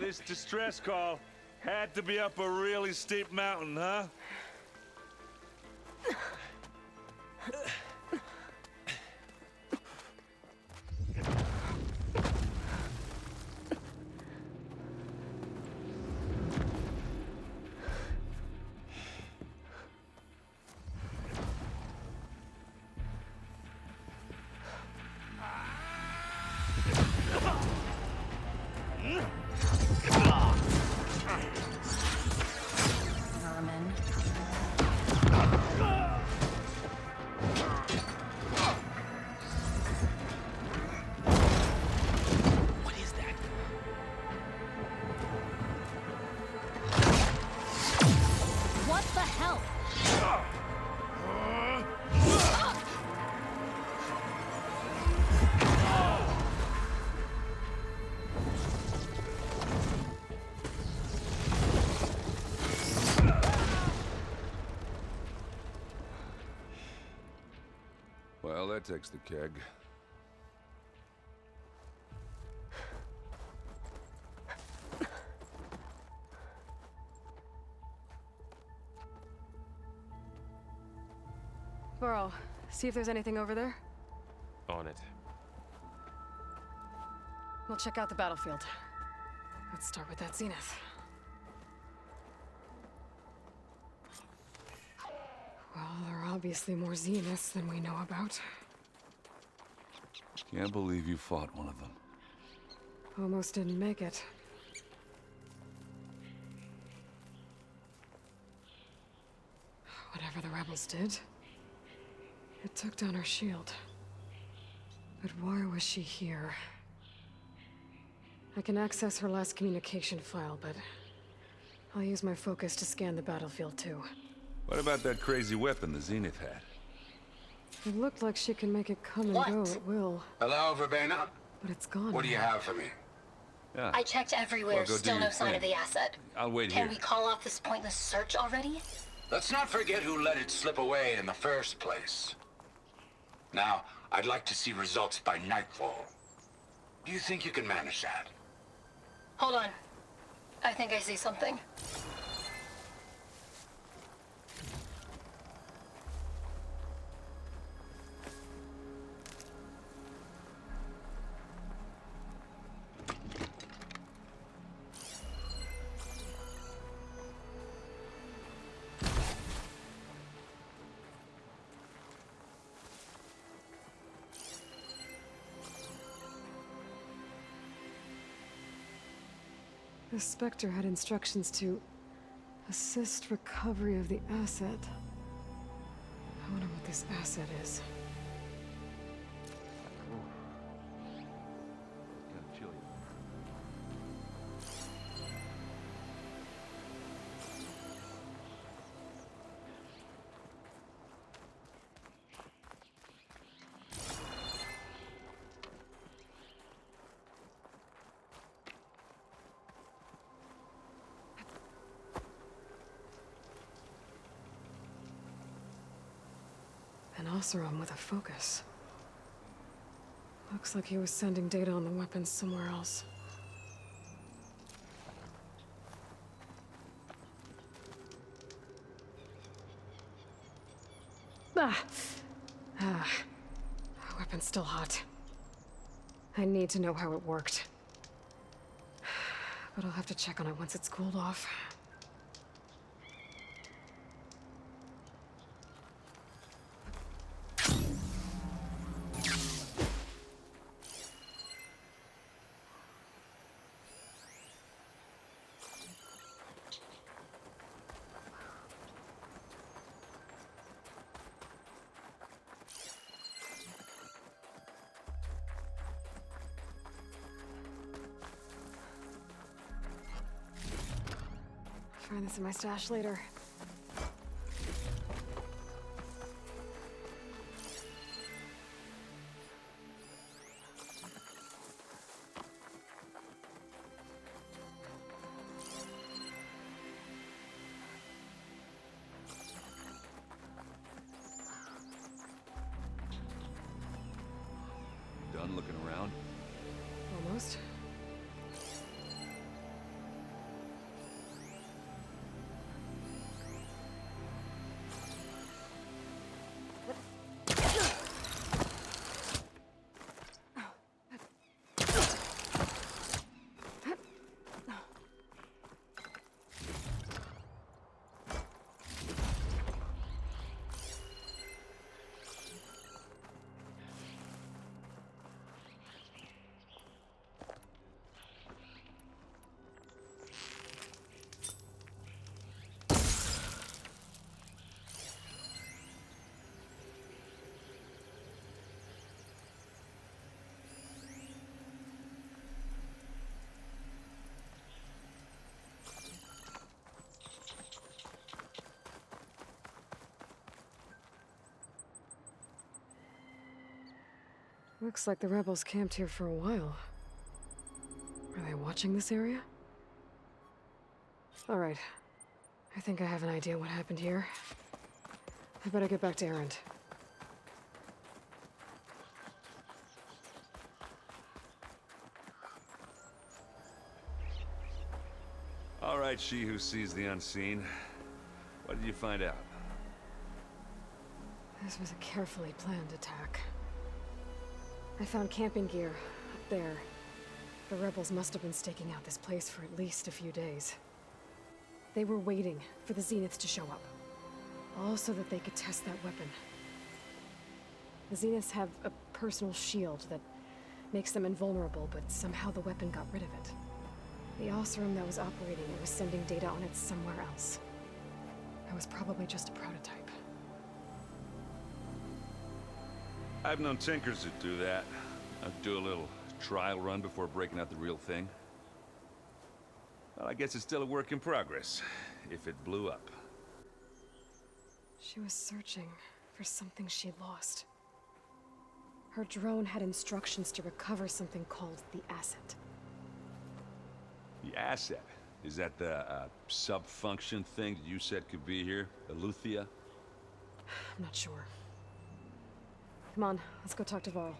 This distress call had to be up a really steep mountain, huh? Vermin. What is that? What the hell? Well, that takes the keg. Burrow, see if there's anything over there. On it. We'll check out the battlefield. Let's start with that zenith. Well, there are obviously more zeniths than we know about. Can't believe you fought one of them. Almost didn't make it. Whatever the rebels did, it took down our shield. But why was she here? I can access her last communication file, but I'll use my focus to scan the battlefield too. What about that crazy weapon the Zenith had? It looked like she can make it come and What? go at will, Hello, Verbena? but it's gone. What do you now. have for me? Yeah. I checked everywhere, Well, go do still no your sign thing. of the asset. I'll wait Can here. we call off this pointless search already? Let's not forget who let it slip away in the first place. Now, I'd like to see results by nightfall. Do you think you can manage that? Hold on. I think I see something. The Spectre had instructions to assist recovery of the asset. I wonder what this asset is. Kinda chilly. An Oseram with a focus. Looks like he was sending data on the weapons somewhere else. Ah. Weapon's still hot. I need to know how it worked. But I'll have to check on it once it's cooled off. Find this in my stash later. Done looking around? Almost. Looks like the rebels camped here for a while. Are they watching this area? Alright. I think I have an idea what happened here. I better get back to Erend. All right, she who sees the unseen. What did you find out? This was a carefully planned attack. I found camping gear up there. The rebels must have been staking out this place for at least a few days. They were waiting for the Zeniths to show up. All so that they could test that weapon. The Zeniths have a personal shield that makes them invulnerable, but somehow the weapon got rid of it. The Osram that was operating it was sending data on it somewhere else. It was probably just a prototype. I've known tinkers that do that. I'd do a little trial run before breaking out the real thing. Well, I guess it's still a work in progress, if it blew up. She was searching for something she lost. Her drone had instructions to recover something called the asset. The asset? Is that the sub-function thing that you said could be here? Eleuthia? I'm not sure. Come on, let's go talk to Varl.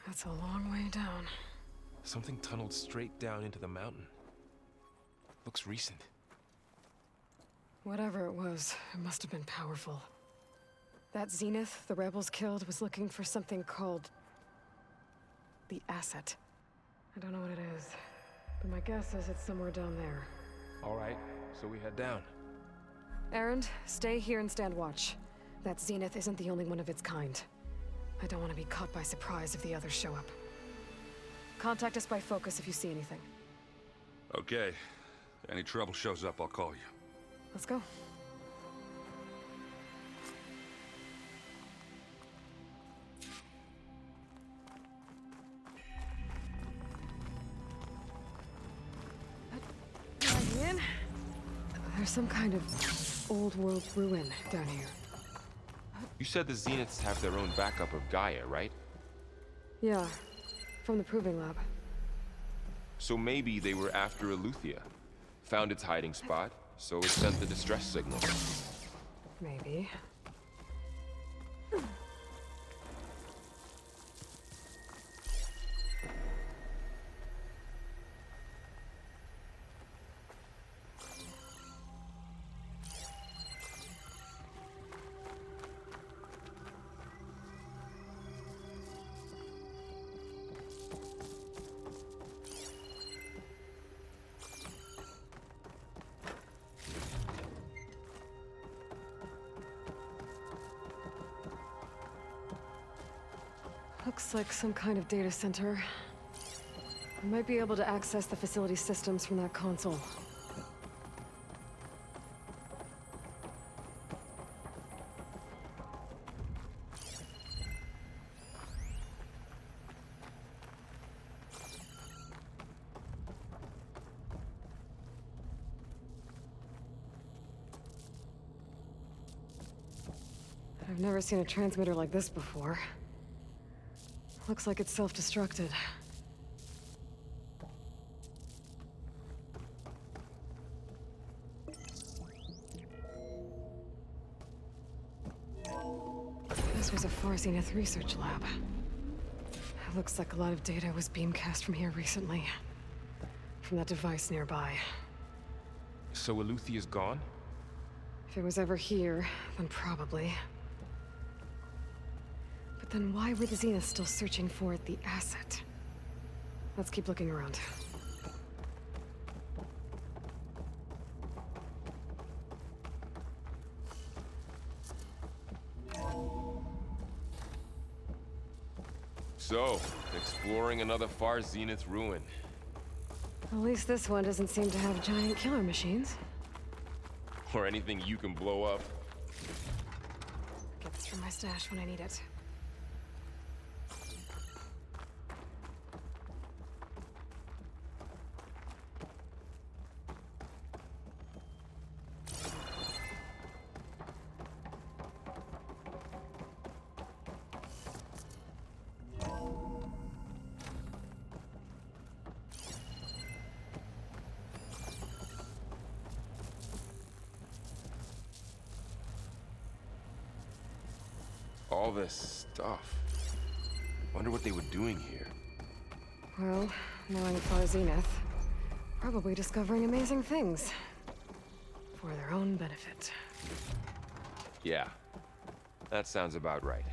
That's a long way down. Something tunneled straight down into the mountain. Looks recent. Whatever it was, it must have been powerful. That Zenith the rebels killed was looking for something called the asset. I don't know what it is, but my guess is it's somewhere down there. All right, so we head down. Erend, stay here and stand watch. That Zenith isn't the only one of its kind. I don't want to be caught by surprise if the others show up. Contact us by focus if you see anything. Okay. If any trouble shows up, I'll call you. Let's go. In. There's some kind of old world ruin down here. You said the Zeniths have their own backup of Gaia, right? Yeah, from the proving lab. So maybe they were after Eleuthia. Found its hiding spot, so it sent the distress signal. Maybe. Looks like some kind of data center. I might be able to access the facility systems from that console. I've never seen a transmitter like this before. Looks like it's self-destructed. This was a Far Zenith research lab. It looks like a lot of data was beamcast from here recently. From that device nearby. So Eleuthia's gone? If it was ever here, then probably. But then why were the Zeniths still searching for the asset? Let's keep looking around. So, exploring another Far Zenith ruin. At least this one doesn't seem to have giant killer machines. Or anything you can blow up. Get this from my stash when I need it. All this stuff. Wonder what they were doing here. Well, knowing Far Zenith, probably discovering amazing things. For their own benefit. Yeah, that sounds about right.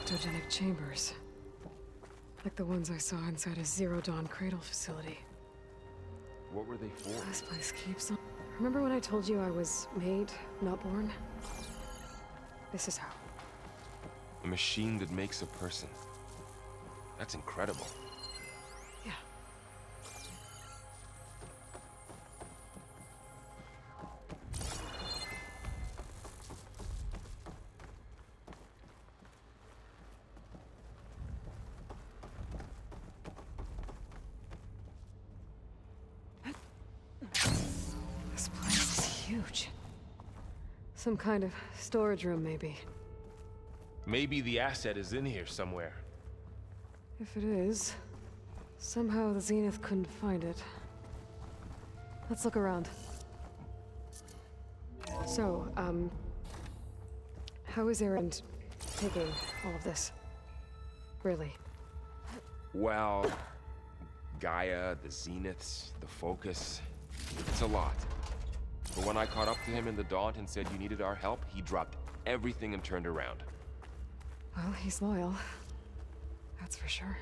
Ectogenic chambers. Like the ones I saw inside a Zero Dawn Cradle facility. What were they for? This place keeps on. Remember when I told you I was made, not born? This is how. A machine that makes a person. That's incredible. Yeah. This place is huge. Some kind of storage room, maybe. Maybe the asset is in here somewhere. If it is, somehow the Zenith couldn't find it. Let's look around. So, how is Erend taking all of this? Really? Well, Gaia, the Zeniths, the Focus. It's a lot. But when I caught up to him in the Daunt and said you needed our help, he dropped everything and turned around. Well, he's loyal. That's for sure.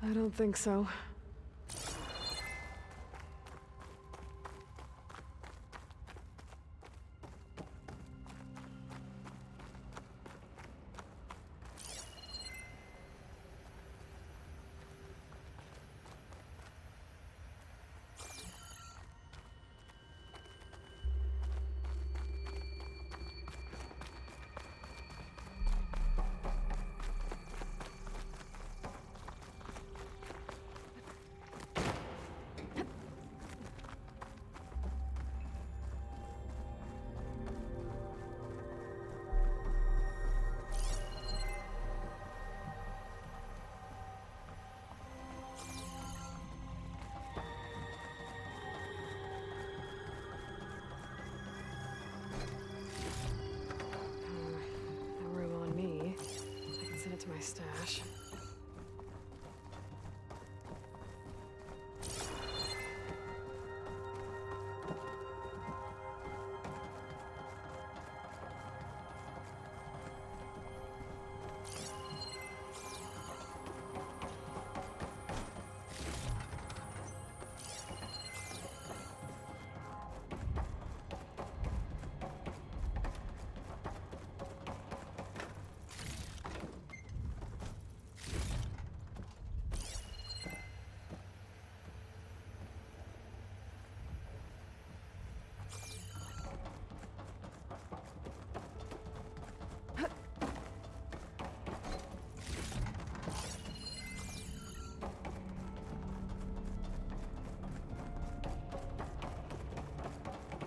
I don't think so. No room on me. I can send it to my stash.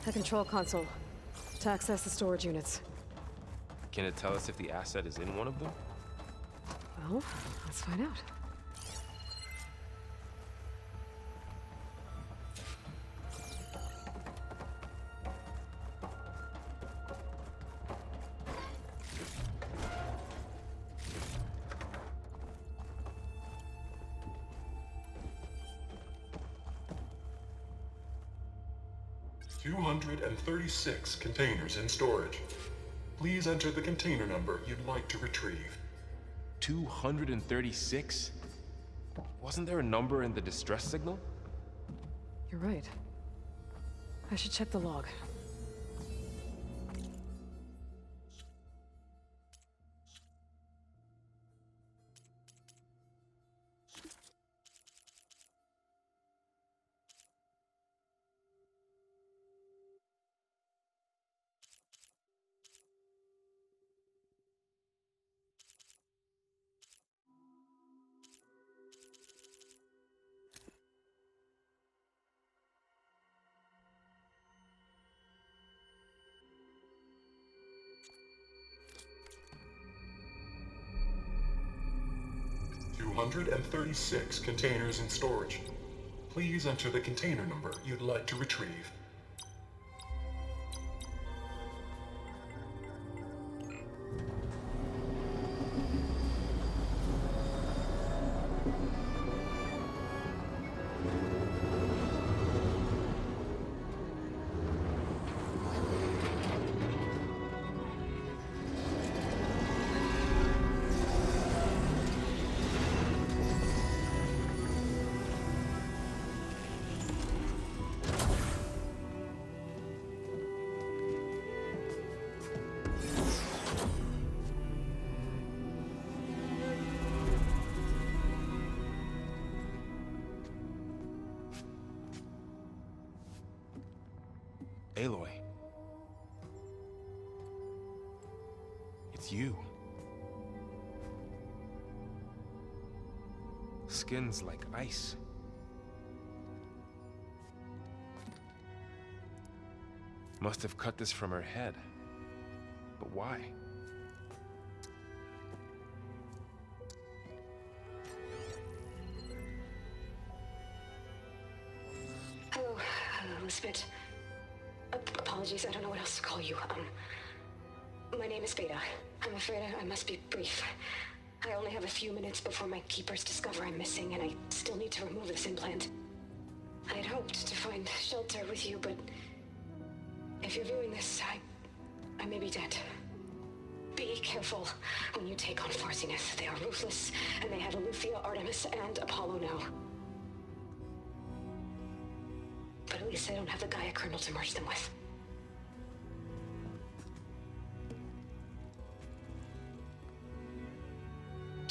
The control console. To access the storage units. Can it tell us if the asset is in one of them? Well, let's find out. 236 containers in storage. Please enter the container number you'd like to retrieve. 236? Wasn't there a number in the distress signal? You're right. I should check the log. $236 containers in storage. Please enter the container number you'd like to retrieve. Aloy. It's you. Skin's like ice. Must have cut this from her head. But why? Hello, Elizabeth. Apologies, I don't know what else to call you. My name is Beta. I'm afraid I must be brief. I only have a few minutes before my keepers discover I'm missing, and I still need to remove this implant. I had hoped to find shelter with you, but if you're viewing this, I may be dead. Be careful when you take on Farsiness. They are ruthless, and they have Aletheia, Artemis, and Apollo now. But at least they don't have the Gaia kernel to merge them with.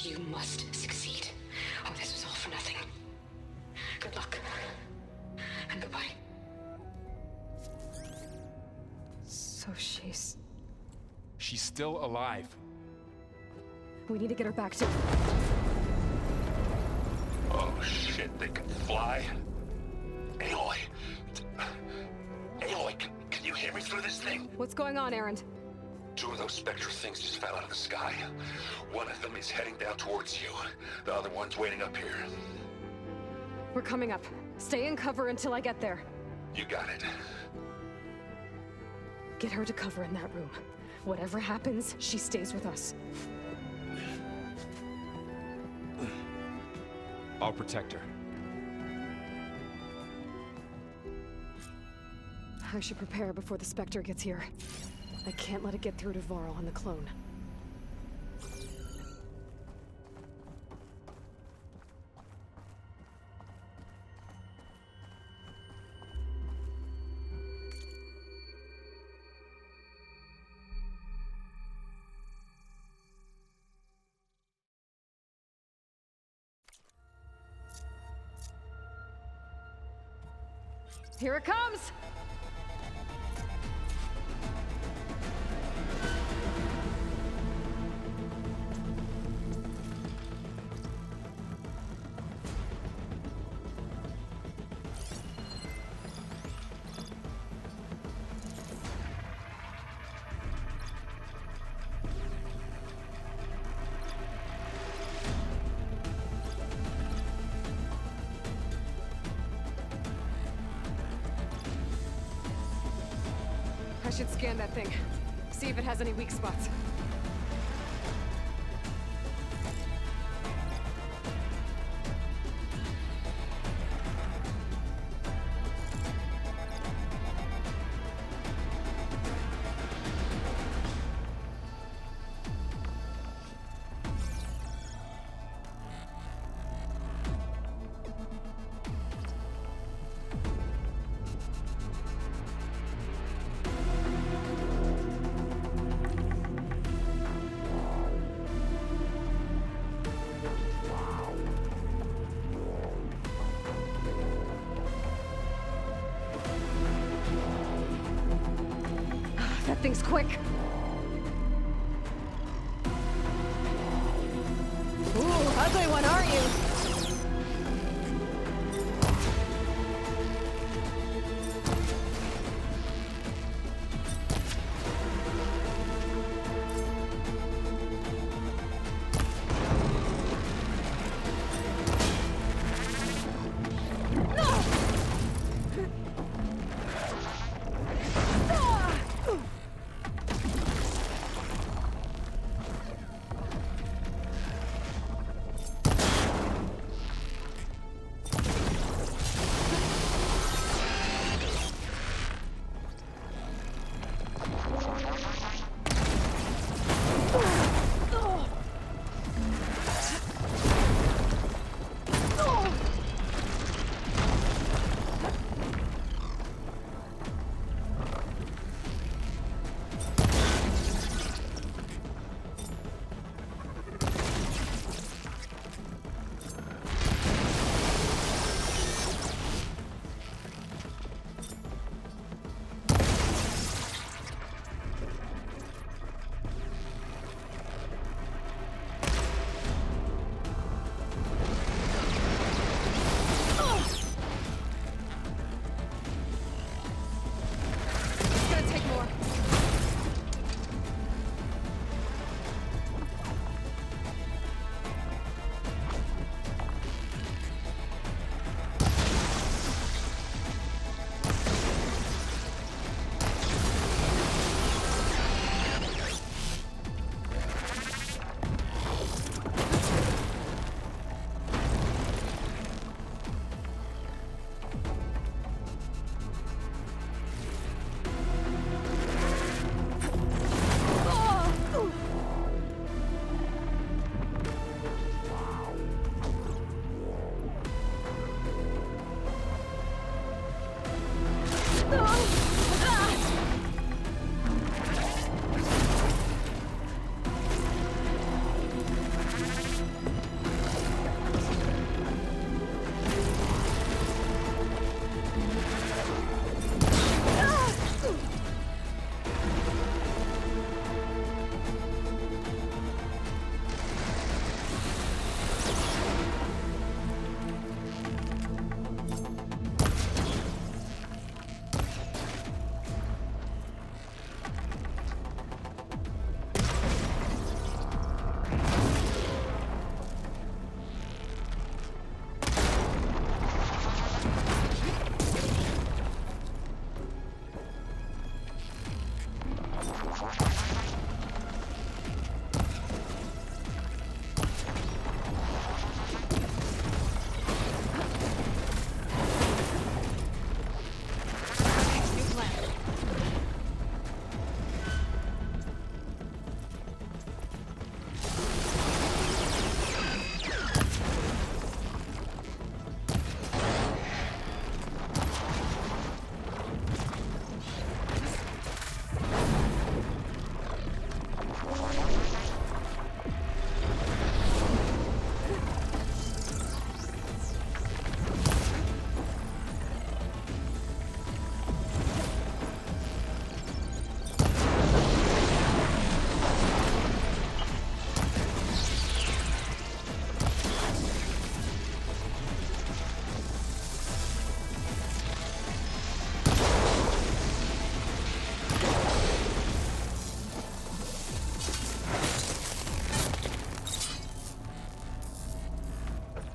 You must succeed, or this was all for nothing. Good luck. And goodbye. So she's... She's still alive. We need to get her back to... Oh shit, they can fly? Aloy! Aloy, can you hear me through this thing? What's going on, Erend? Two of those spectral things just fell out of the sky. One of them is heading down towards you. The other one's waiting up here. We're coming up. Stay in cover until I get there. You got it. Get her to cover in that room. Whatever happens, she stays with us. I'll protect her. I should prepare before the Spectre gets here. I can't let it get through to Varl and the clone. Here it comes! I should scan that thing. See if it has any weak spots. get things quick. Ooh, ugly one, aren't you?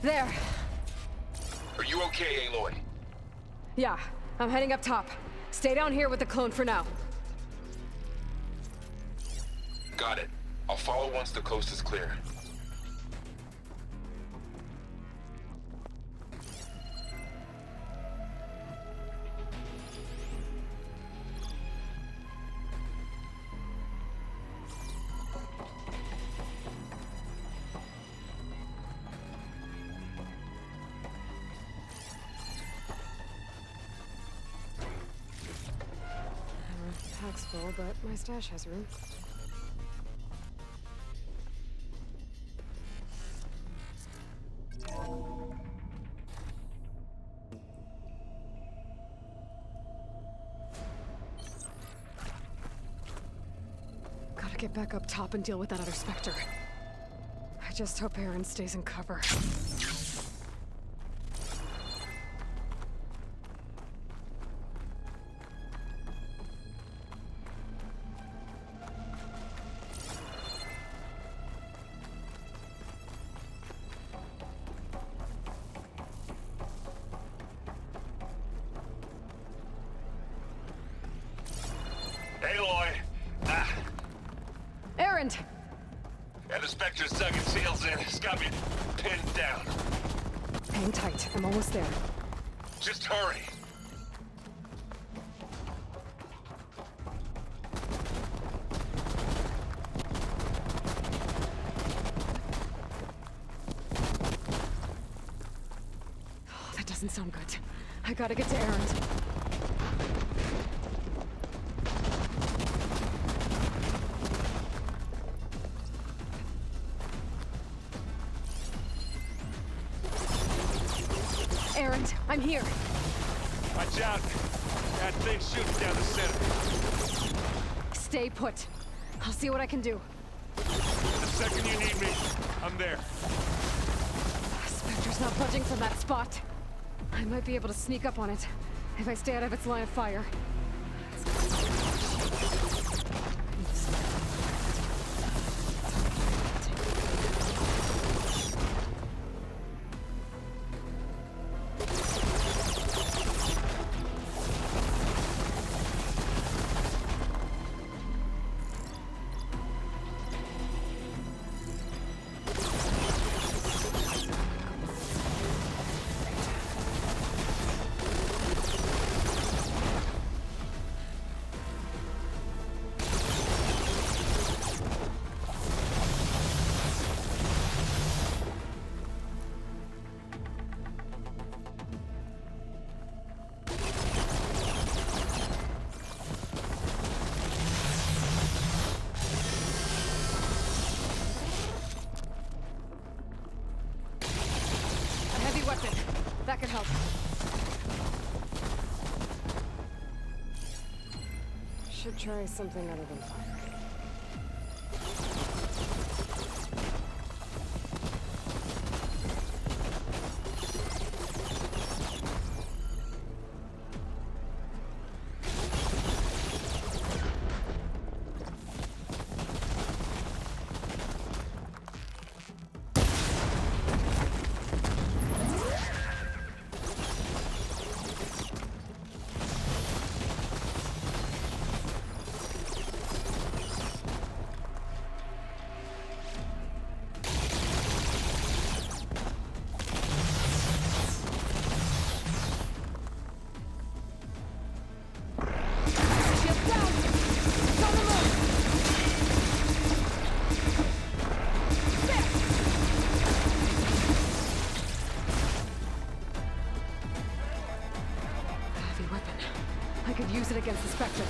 There. Are you okay, Aloy? Yeah, I'm heading up top. Stay down here with the clone for now. Got it. I'll follow once the coast is clear. Pack's full, but my stash has room. get back up top and deal with that other Spectre. I just hope Aaron stays in cover. Aloy! Aaron! And the Spectre's dug its heels in. It's got me pinned down. Hang tight. I'm almost there. Just hurry. Oh, that doesn't sound good. I gotta get to Aaron's. Aaron, I'm here. Watch out. That thing's shooting down the center. Stay put. I'll see what I can do. The second you need me, I'm there. Spectre's not budging from that spot. I might be able to sneak up on it if I stay out of its line of fire. Weapon. That could help. Should try something other than fire. Use it against the Spectre.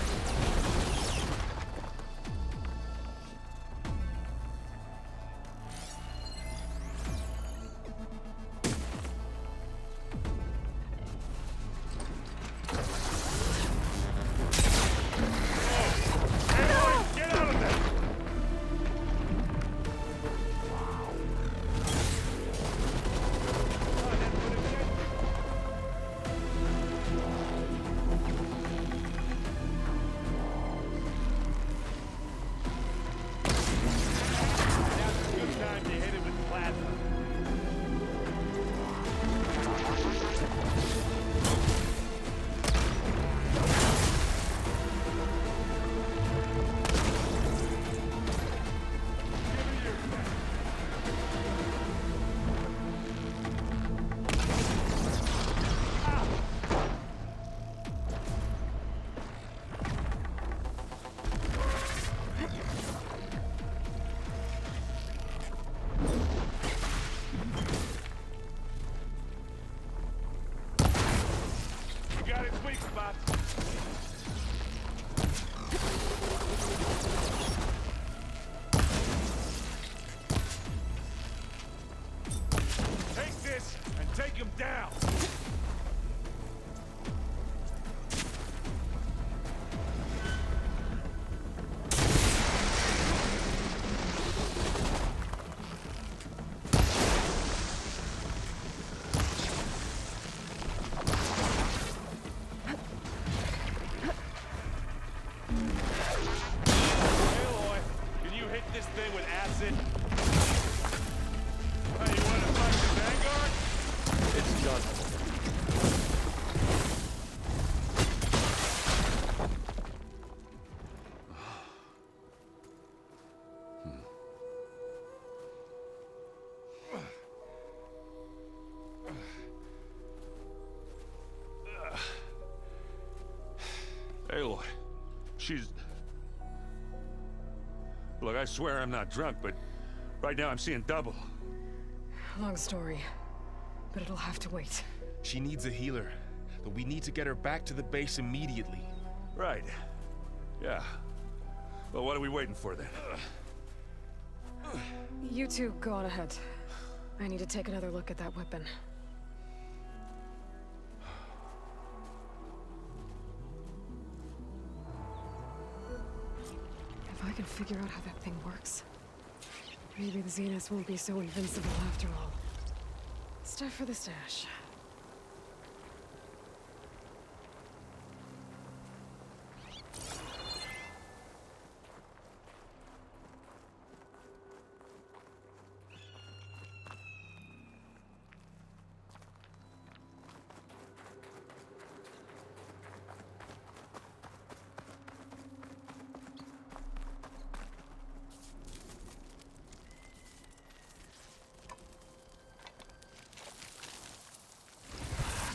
Take him down! Aloy, she's... Look, I swear I'm not drunk, but right now I'm seeing double. Long story, but it'll have to wait. She needs a healer, but we need to get her back to the base immediately. Right. Yeah. Well, what are we waiting for then? You two go on ahead. I need to take another look at that weapon. If I can figure out how that thing works, maybe the Zeniths won't be so invincible after all. Stuff for the stash.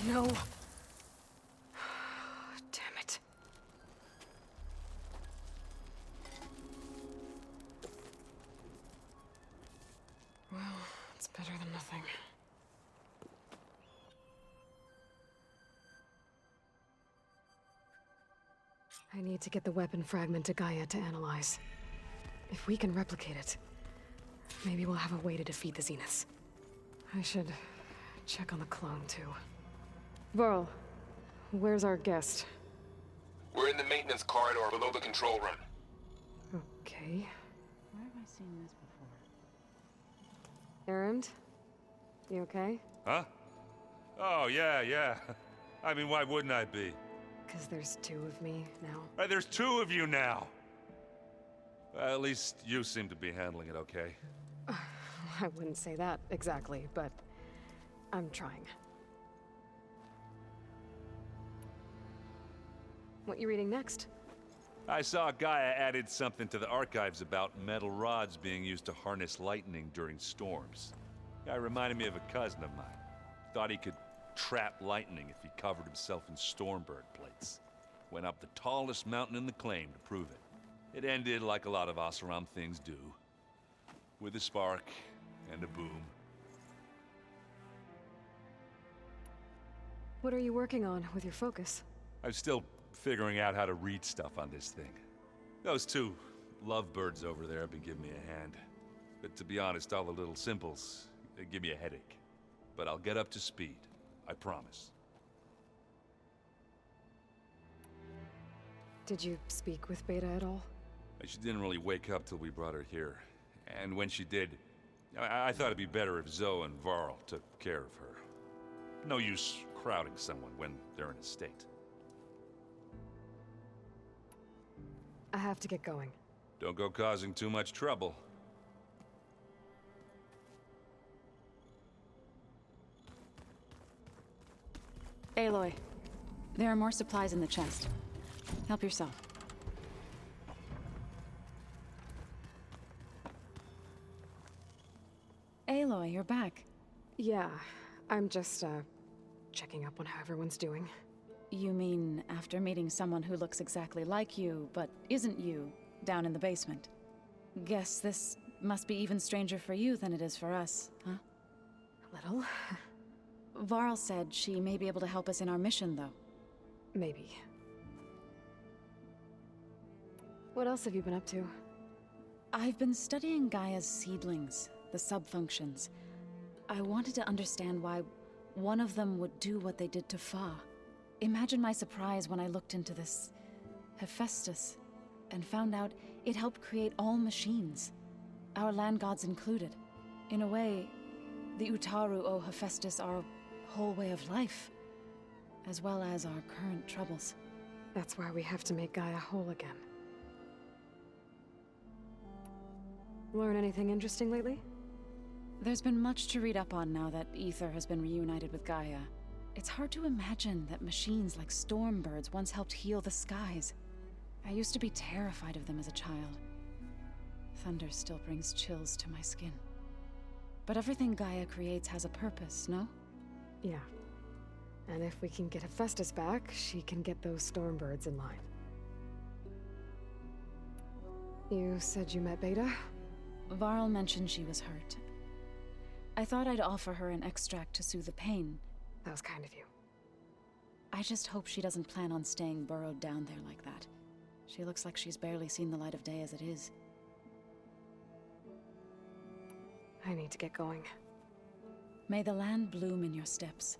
No. Damn it. Well, it's better than nothing. I need to get the weapon fragment to Gaia to analyze. If we can replicate it, maybe we'll have a way to defeat the Zeniths. I should check on the clone, too. Varl, where's our guest? We're in the maintenance corridor below the control room. Okay. Where have I seen this before? Errand? You okay? Huh? Oh, yeah. I mean, why wouldn't I be? 'Cause there's two of me now. Right, there's two of you now. Well, at least you seem to be handling it okay. I wouldn't say that exactly, but I'm trying. What you reading next? I saw Gaia added something to the archives about metal rods being used to harness lightning during storms. Guy reminded me of a cousin of mine. Thought he could trap lightning if he covered himself in Stormbird plates. Went up the tallest mountain in the claim to prove it. It ended like a lot of Oseram things do. With a spark and a boom. What are you working on with your focus? I'm still figuring out how to read stuff on this thing. Those two lovebirds over there have been giving me a hand. But to be honest, all the little symbols, they give me a headache. But I'll get up to speed, I promise. Did you speak with Beta at all? She didn't really wake up till we brought her here. And when she did, I thought it'd be better if Zoe and Varl took care of her. No use crowding someone when they're in a state. I have to get going. Don't go causing too much trouble. Aloy, there are more supplies in the chest. Help yourself. Aloy, you're back. Yeah, I'm just, checking up on how everyone's doing. You mean after meeting someone who looks exactly like you, but isn't you, down in the basement? Guess this must be even stranger for you than it is for us, huh? A little. Varl said she may be able to help us in our mission, though. Maybe. What else have you been up to? I've been studying Gaia's seedlings, the sub-functions. I wanted to understand why one of them would do what they did to Fa. Imagine my surprise when I looked into this Hephaestus and found out it helped create all machines, our land gods included. In a way, the Utaru owe Hephaestus our whole way of life, as well as our current troubles. That's why we have to make Gaia whole again. Learn anything interesting lately? There's been much to read up on now that Ether has been reunited with Gaia. It's hard to imagine that machines like Stormbirds once helped heal the skies. I used to be terrified of them as a child. Thunder still brings chills to my skin. But everything Gaia creates has a purpose, no? Yeah. And if we can get Hephaestus back, she can get those Stormbirds in line. You said you met Beta? Varl mentioned she was hurt. I thought I'd offer her an extract to soothe the pain. That was kind of you. I just hope she doesn't plan on staying burrowed down there like that. She looks like she's barely seen the light of day as it is. I need to get going. May the land bloom in your steps.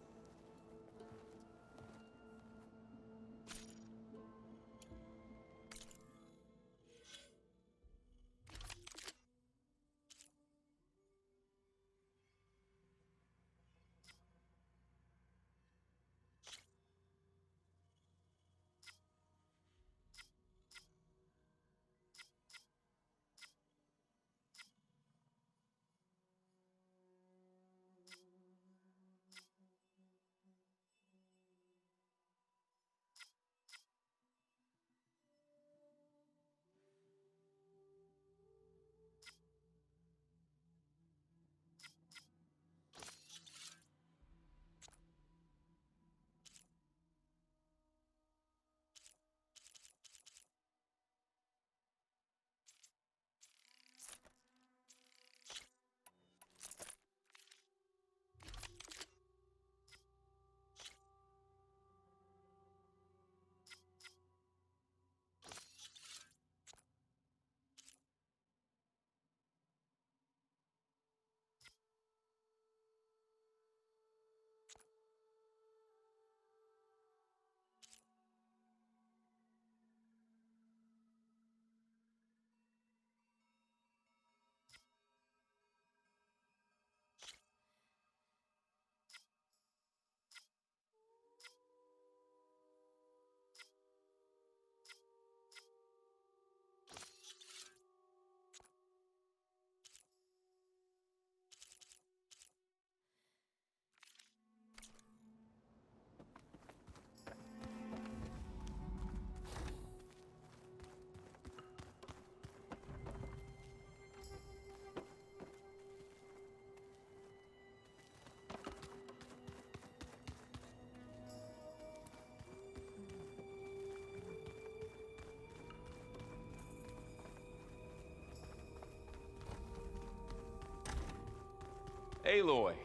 Aloy!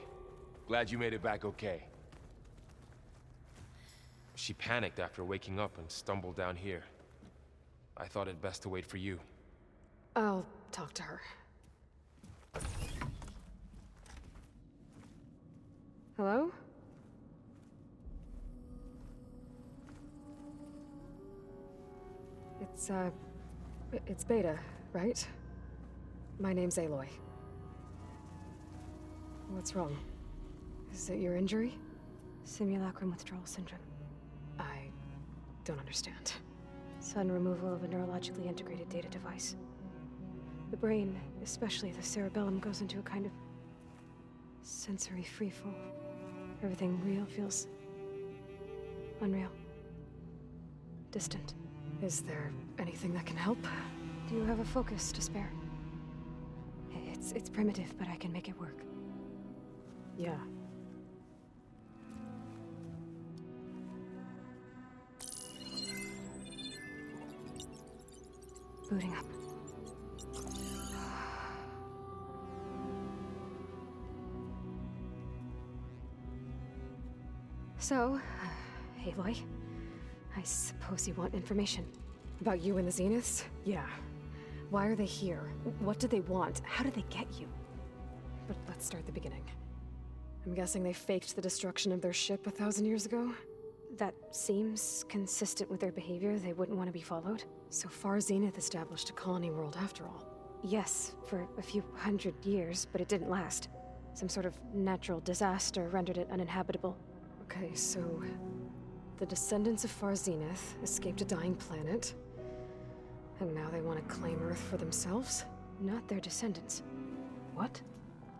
Glad you made it back okay. She panicked after waking up and stumbled down here. I thought it best to wait for you. I'll talk to her. Hello? It's Beta, right? My name's Aloy. What's wrong? Is it your injury? Simulacrum withdrawal syndrome. I don't understand. Sudden removal of a neurologically integrated data device. The brain, especially the cerebellum, goes into a kind of sensory freefall. Everything real feels unreal. Distant. Is there anything that can help? Do you have a focus to spare? It's primitive, but I can make it work. Yeah. Booting up. So, Aloy, I suppose you want information. About you and the Zeniths? Yeah. Why are they here? What do they want? How did they get you? But let's start at the beginning. I'm guessing they faked the destruction of their ship 1,000 years ago? That seems consistent with their behavior. They wouldn't want to be followed. So far, Zenith established a colony world after all. Yes, for a few hundred years, but it didn't last. Some sort of natural disaster rendered it uninhabitable. Okay, so the descendants of Far Zenith escaped a dying planet, and now they want to claim Earth for themselves? Not their descendants. What?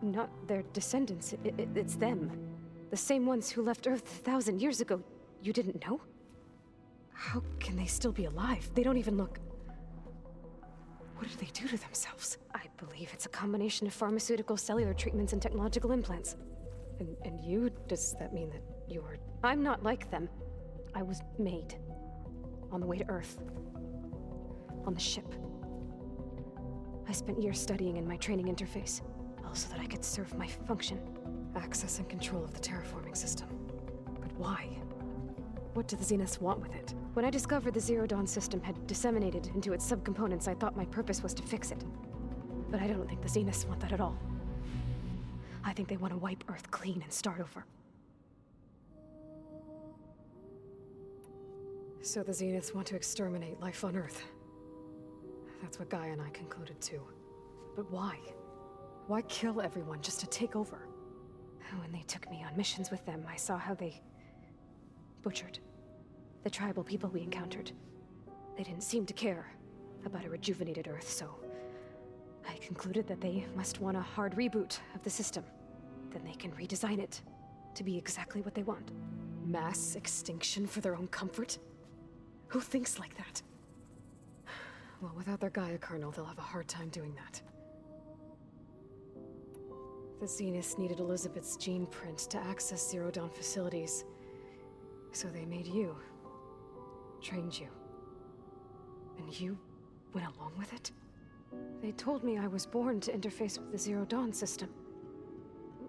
Not their descendants. It's them. The same ones who left Earth 1,000 years ago. You didn't know? How can they still be alive? They don't even look... What did they do to themselves? I believe it's a combination of pharmaceutical, cellular treatments, and technological implants. And you? Does that mean that you were... I'm not like them. I was made. On the way to Earth. On the ship. I spent years studying in my training interface, all so that I could serve my function. Access and control of the terraforming system. But why? What do the Zeniths want with it? When I discovered the Zero Dawn system had disseminated into its subcomponents, I thought my purpose was to fix it. But I don't think the Zeniths want that at all. I think they want to wipe Earth clean and start over. So the Zeniths want to exterminate life on Earth. That's what Gaia and I concluded too. But why? Why kill everyone just to take over? When they took me on missions with them, I saw how they butchered the tribal people we encountered. They didn't seem to care about a rejuvenated Earth, so I concluded that they must want a hard reboot of the system. Then they can redesign it to be exactly what they want. Mass extinction for their own comfort? Who thinks like that? Well, without their Gaia kernel, they'll have a hard time doing that. The Zeniths needed Elizabeth's gene print to access Zero Dawn facilities. So they made you. Trained you. And you went along with it? They told me I was born to interface with the Zero Dawn system.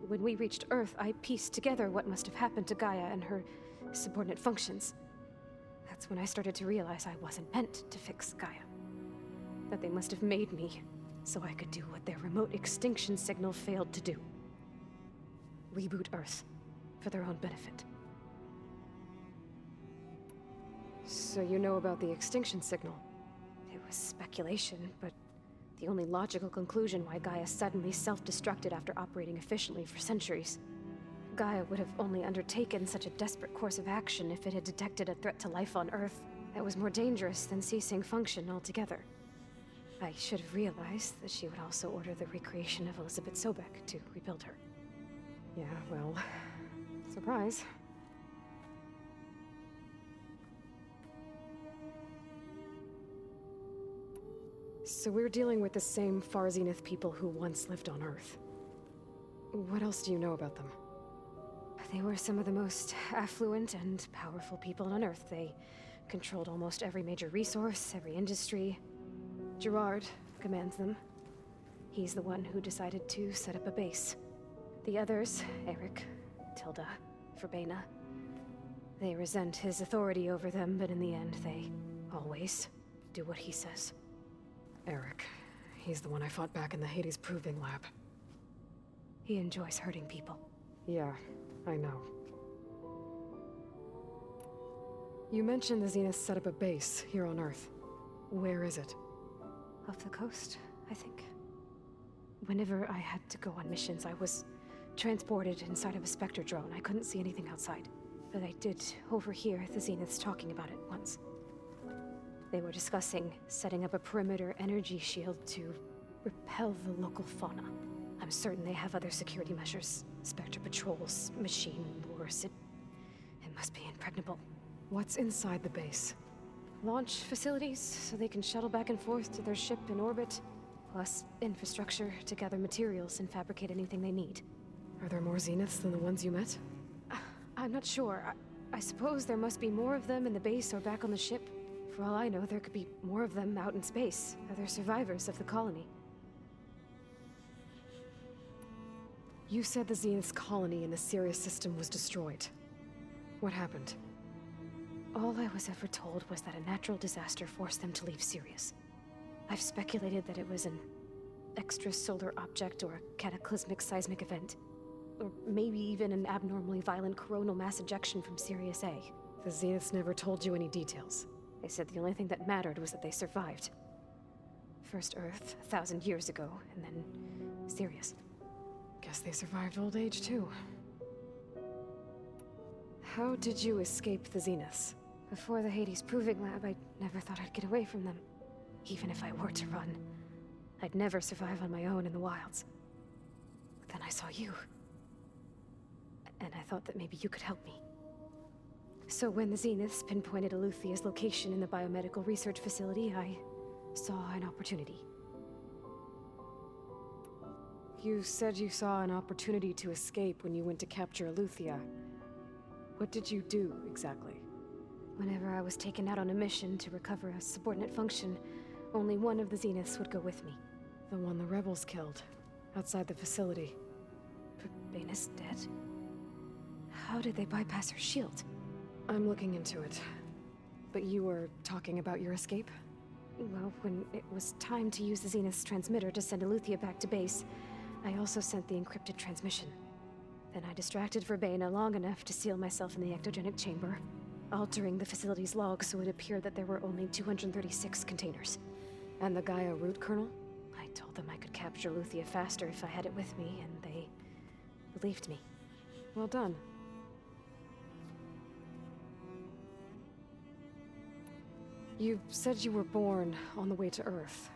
When we reached Earth, I pieced together what must have happened to Gaia and her subordinate functions. That's when I started to realize I wasn't meant to fix Gaia. That they must have made me so I could do what their remote extinction signal failed to do. Reboot Earth for their own benefit. So you know about the extinction signal? It was speculation, but the only logical conclusion why Gaia suddenly self-destructed after operating efficiently for centuries. Gaia would have only undertaken such a desperate course of action if it had detected a threat to life on Earth that was more dangerous than ceasing function altogether. I should have realized that she would also order the recreation of Elizabeth Sobek to rebuild her. Yeah, well, surprise. So we're dealing with the same Far Zenith people who once lived on Earth. What else do you know about them? They were some of the most affluent and powerful people on Earth. They controlled almost every major resource, every industry. Gerard commands them. He's the one who decided to set up a base. The others, Eric, Tilda, Verbena, they resent his authority over them, but in the end, they always do what he says. Eric. He's the one I fought back in the Hades Proving Lab. He enjoys hurting people. Yeah, I know. You mentioned the Zeniths set up a base here on Earth. Where is it? Off the coast, I think. Whenever I had to go on missions, I was transported inside of a Spectre drone. I couldn't see anything outside. But I did overhear the Zeniths talking about it once. They were discussing setting up a perimeter energy shield to repel the local fauna. I'm certain they have other security measures. Spectre patrols, machine wars. It must be impregnable. What's inside the base? Launch facilities, so they can shuttle back and forth to their ship in orbit. Plus infrastructure to gather materials and fabricate anything they need. Are there more Zeniths than the ones you met? I'm not sure. I suppose there must be more of them in the base or back on the ship. For all I know, there could be more of them out in space. Other survivors of the colony. You said the Zenith's colony in the Sirius system was destroyed. What happened? All I was ever told was that a natural disaster forced them to leave Sirius. I've speculated that it was an extrasolar object or a cataclysmic seismic event. Or maybe even an abnormally violent coronal mass ejection from Sirius A. The Zeniths never told you any details. They said the only thing that mattered was that they survived. First Earth, 1,000 years ago, and then Sirius. Guess they survived old age, too. How did you escape the Zeniths? Before the Hades Proving Lab, I never thought I'd get away from them. Even if I were to run, I'd never survive on my own in the wilds. But then I saw you. And I thought that maybe you could help me. So when the Zeniths pinpointed Eluthia's location in the biomedical research facility, I saw an opportunity. You said you saw an opportunity to escape when you went to capture Eleuthia. What did you do, exactly? Whenever I was taken out on a mission to recover a subordinate function, only one of the Zeniths would go with me. The one the rebels killed, outside the facility. Baina's dead? How did they bypass her shield? I'm looking into it. But you were talking about your escape? Well, when it was time to use the Zenith's transmitter to send Eleuthia back to base, I also sent the encrypted transmission. Then I distracted Verbaina long enough to seal myself in the ectogenic chamber, altering the facility's log so it appeared that there were only 236 containers. And the Gaia root kernel? I told them I could capture Eleuthia faster if I had it with me, and they believed me. Well done. You said you were born on the way to Earth.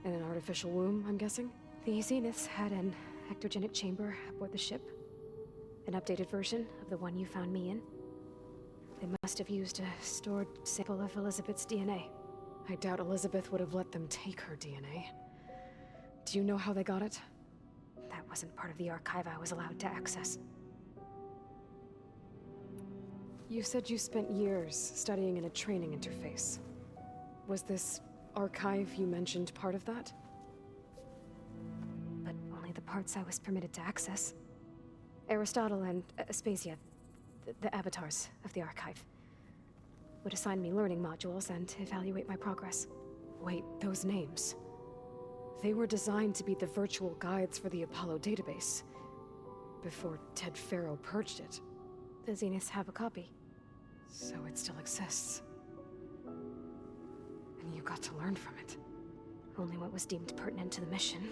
In an artificial womb, I'm guessing? The Zeniths had an ectogenic chamber aboard the ship. An updated version of the one you found me in. They must have used a stored sample of Elizabeth's DNA. I doubt Elizabeth would have let them take her DNA. Do you know how they got it? That wasn't part of the archive I was allowed to access. You said you spent years studying in a training interface. Was this archive you mentioned part of that? But only the parts I was permitted to access. Aristotle and Aspasia, the avatars of the archive, would assign me learning modules and evaluate my progress. Wait, those names. They were designed to be the virtual guides for the Apollo database, before Ted Faro purged it. The Zeniths have a copy. So it still exists. And you got to learn from it. Only what was deemed pertinent to the mission.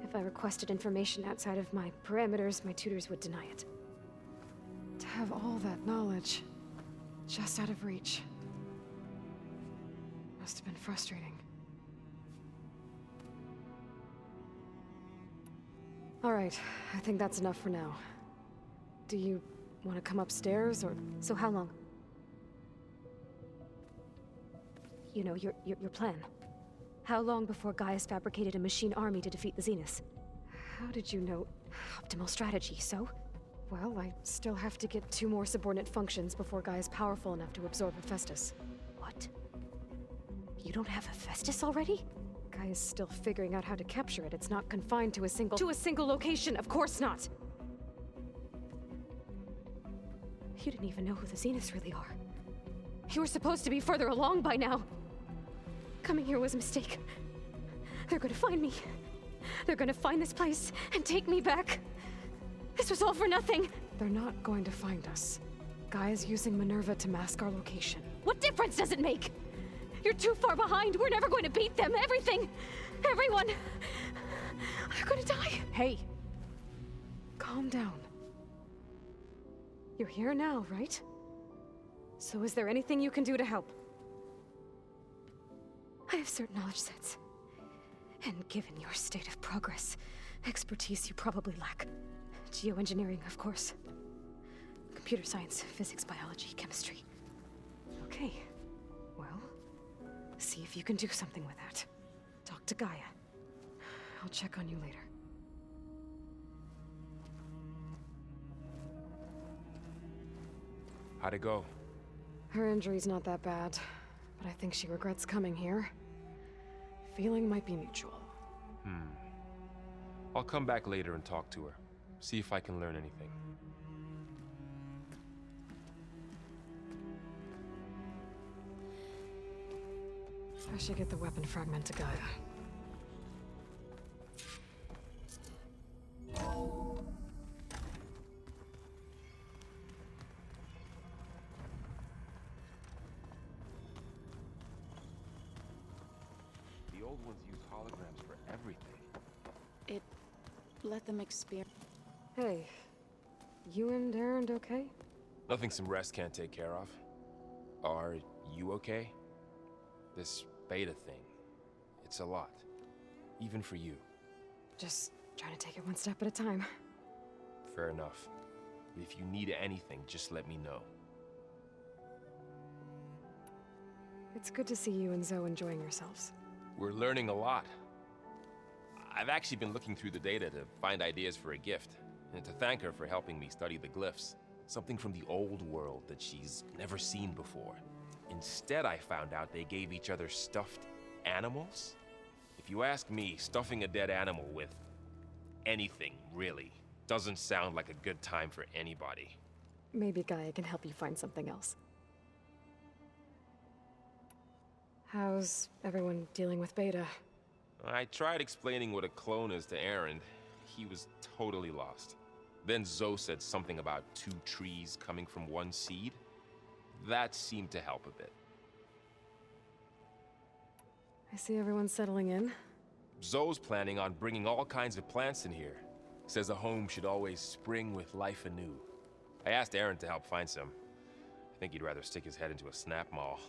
If I requested information outside of my parameters, my tutors would deny it. To have all that knowledge, just out of reach. Must have been frustrating. All right, I think that's enough for now. Do you want to come upstairs, or...? So how long? You know, your plan. How long before Gaius fabricated a machine army to defeat the Zeniths? How did you know? Optimal strategy, so? Well, I still have to get 2 more subordinate functions before Gaia's powerful enough to absorb Hephaestus. What? You don't have Hephaestus already? Gaia's still figuring out how to capture it. It's not confined to a single location, of course not! You didn't even know who the Zeniths really are. You were supposed to be further along by now. Coming here was a mistake. They're gonna find me. They're gonna find this place and take me back. This was all for nothing. They're not going to find us. Gaia's using Minerva to mask our location. What difference does it make? You're too far behind. We're never going to beat them. Everything, everyone, they're gonna die. Hey, calm down. You're here now, right? So is there anything you can do to help? I have certain knowledge sets. And given your state of progress, expertise you probably lack. Geoengineering, of course. Computer science, physics, biology, chemistry. Okay. Well, see if you can do something with that. Talk to Gaia. I'll check on you later. How'd it go? Her injury's not that bad, but I think she regrets coming here. Feeling might be mutual. I'll come back later and talk to her. See if I can learn anything. I should get the weapon fragment to Gaia. The old ones use holograms for everything. It let them experience. Hey, you and Erend okay? Nothing some rest can't take care of. Are you okay? This beta thing, it's a lot. Even for you. Just trying to take it one step at a time. Fair enough. If you need anything, just let me know. It's good to see you and Zoe enjoying yourselves. We're learning a lot. I've actually been looking through the data to find ideas for a gift, and to thank her for helping me study the glyphs. Something from the old world that she's never seen before. Instead, I found out they gave each other stuffed animals. If you ask me, stuffing a dead animal with anything, really, doesn't sound like a good time for anybody. Maybe Gaia can help you find something else. How's everyone dealing with Beta? I tried explaining what a clone is to Aaron. He was totally lost. Then Zoe said something about 2 trees coming from 1 seed. That seemed to help a bit. I see everyone settling in. Zoe's planning on bringing all kinds of plants in here. Says a home should always spring with life anew. I asked Aaron to help find some. I think he'd rather stick his head into a snap mall.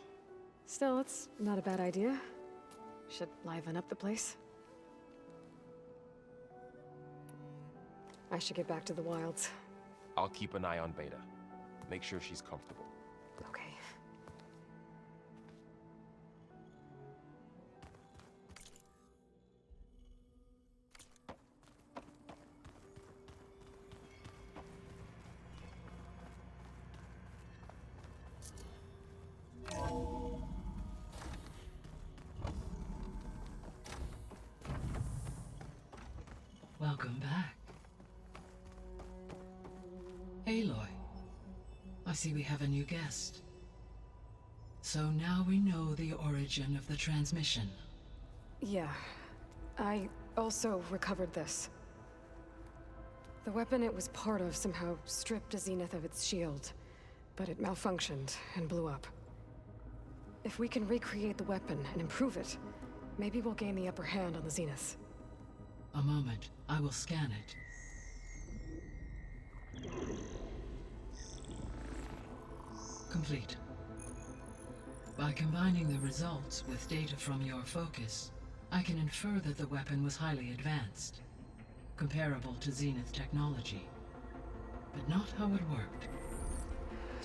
Still, it's not a bad idea. Should liven up the place. I should get back to the wilds. I'll keep an eye on Beta. Make sure she's comfortable. Okay. Welcome back. Aloy, I see we have a new guest. So now we know the origin of the transmission. Yeah. I also recovered this. The weapon it was part of somehow stripped a Zenith of its shield, but it malfunctioned and blew up. If we can recreate the weapon and improve it, maybe we'll gain the upper hand on the Zeniths. A moment. I will scan it. Complete. By combining the results with data from your focus, I can infer that the weapon was highly advanced, comparable to Zenith technology, but not how it worked.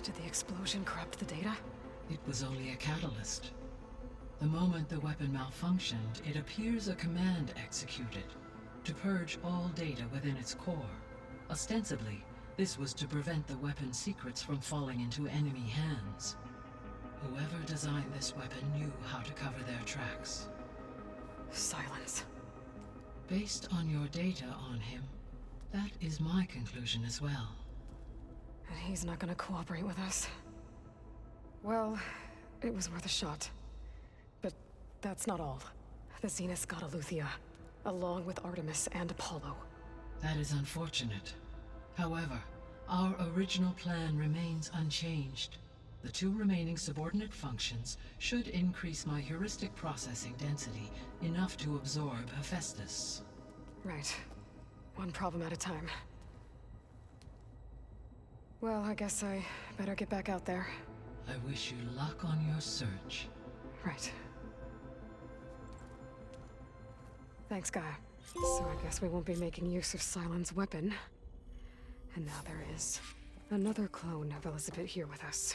Did the explosion corrupt the data? It was only a catalyst. The moment the weapon malfunctioned, it appears a command executed to purge all data within its core. Ostensibly, this was to prevent the weapon's secrets from falling into enemy hands. Whoever designed this weapon knew how to cover their tracks. Silence. Based on your data on him, that is my conclusion as well. And he's not gonna cooperate with us. Well, it was worth a shot. But that's not all. The Zeniths got Aletheia, along with Artemis and Apollo. That is unfortunate. However, our original plan remains unchanged. The 2 remaining subordinate functions should increase my heuristic processing density enough to absorb Hephaestus. Right. One problem at a time. Well, I guess I better get back out there. I wish you luck on your search. Right. Thanks, Gaia. So I guess we won't be making use of Cylon's weapon. And now there is another clone of Elizabeth here with us.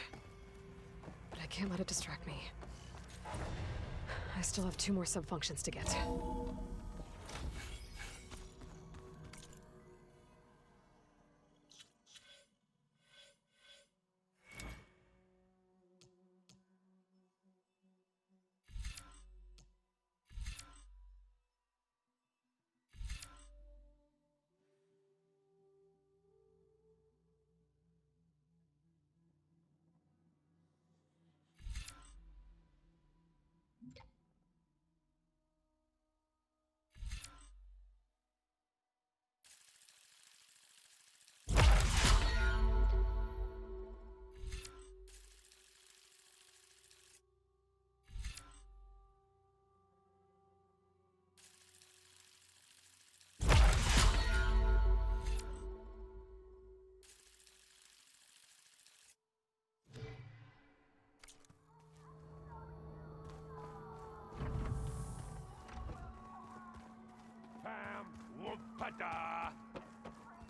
But I can't let it distract me. I still have 2 more sub-functions to get.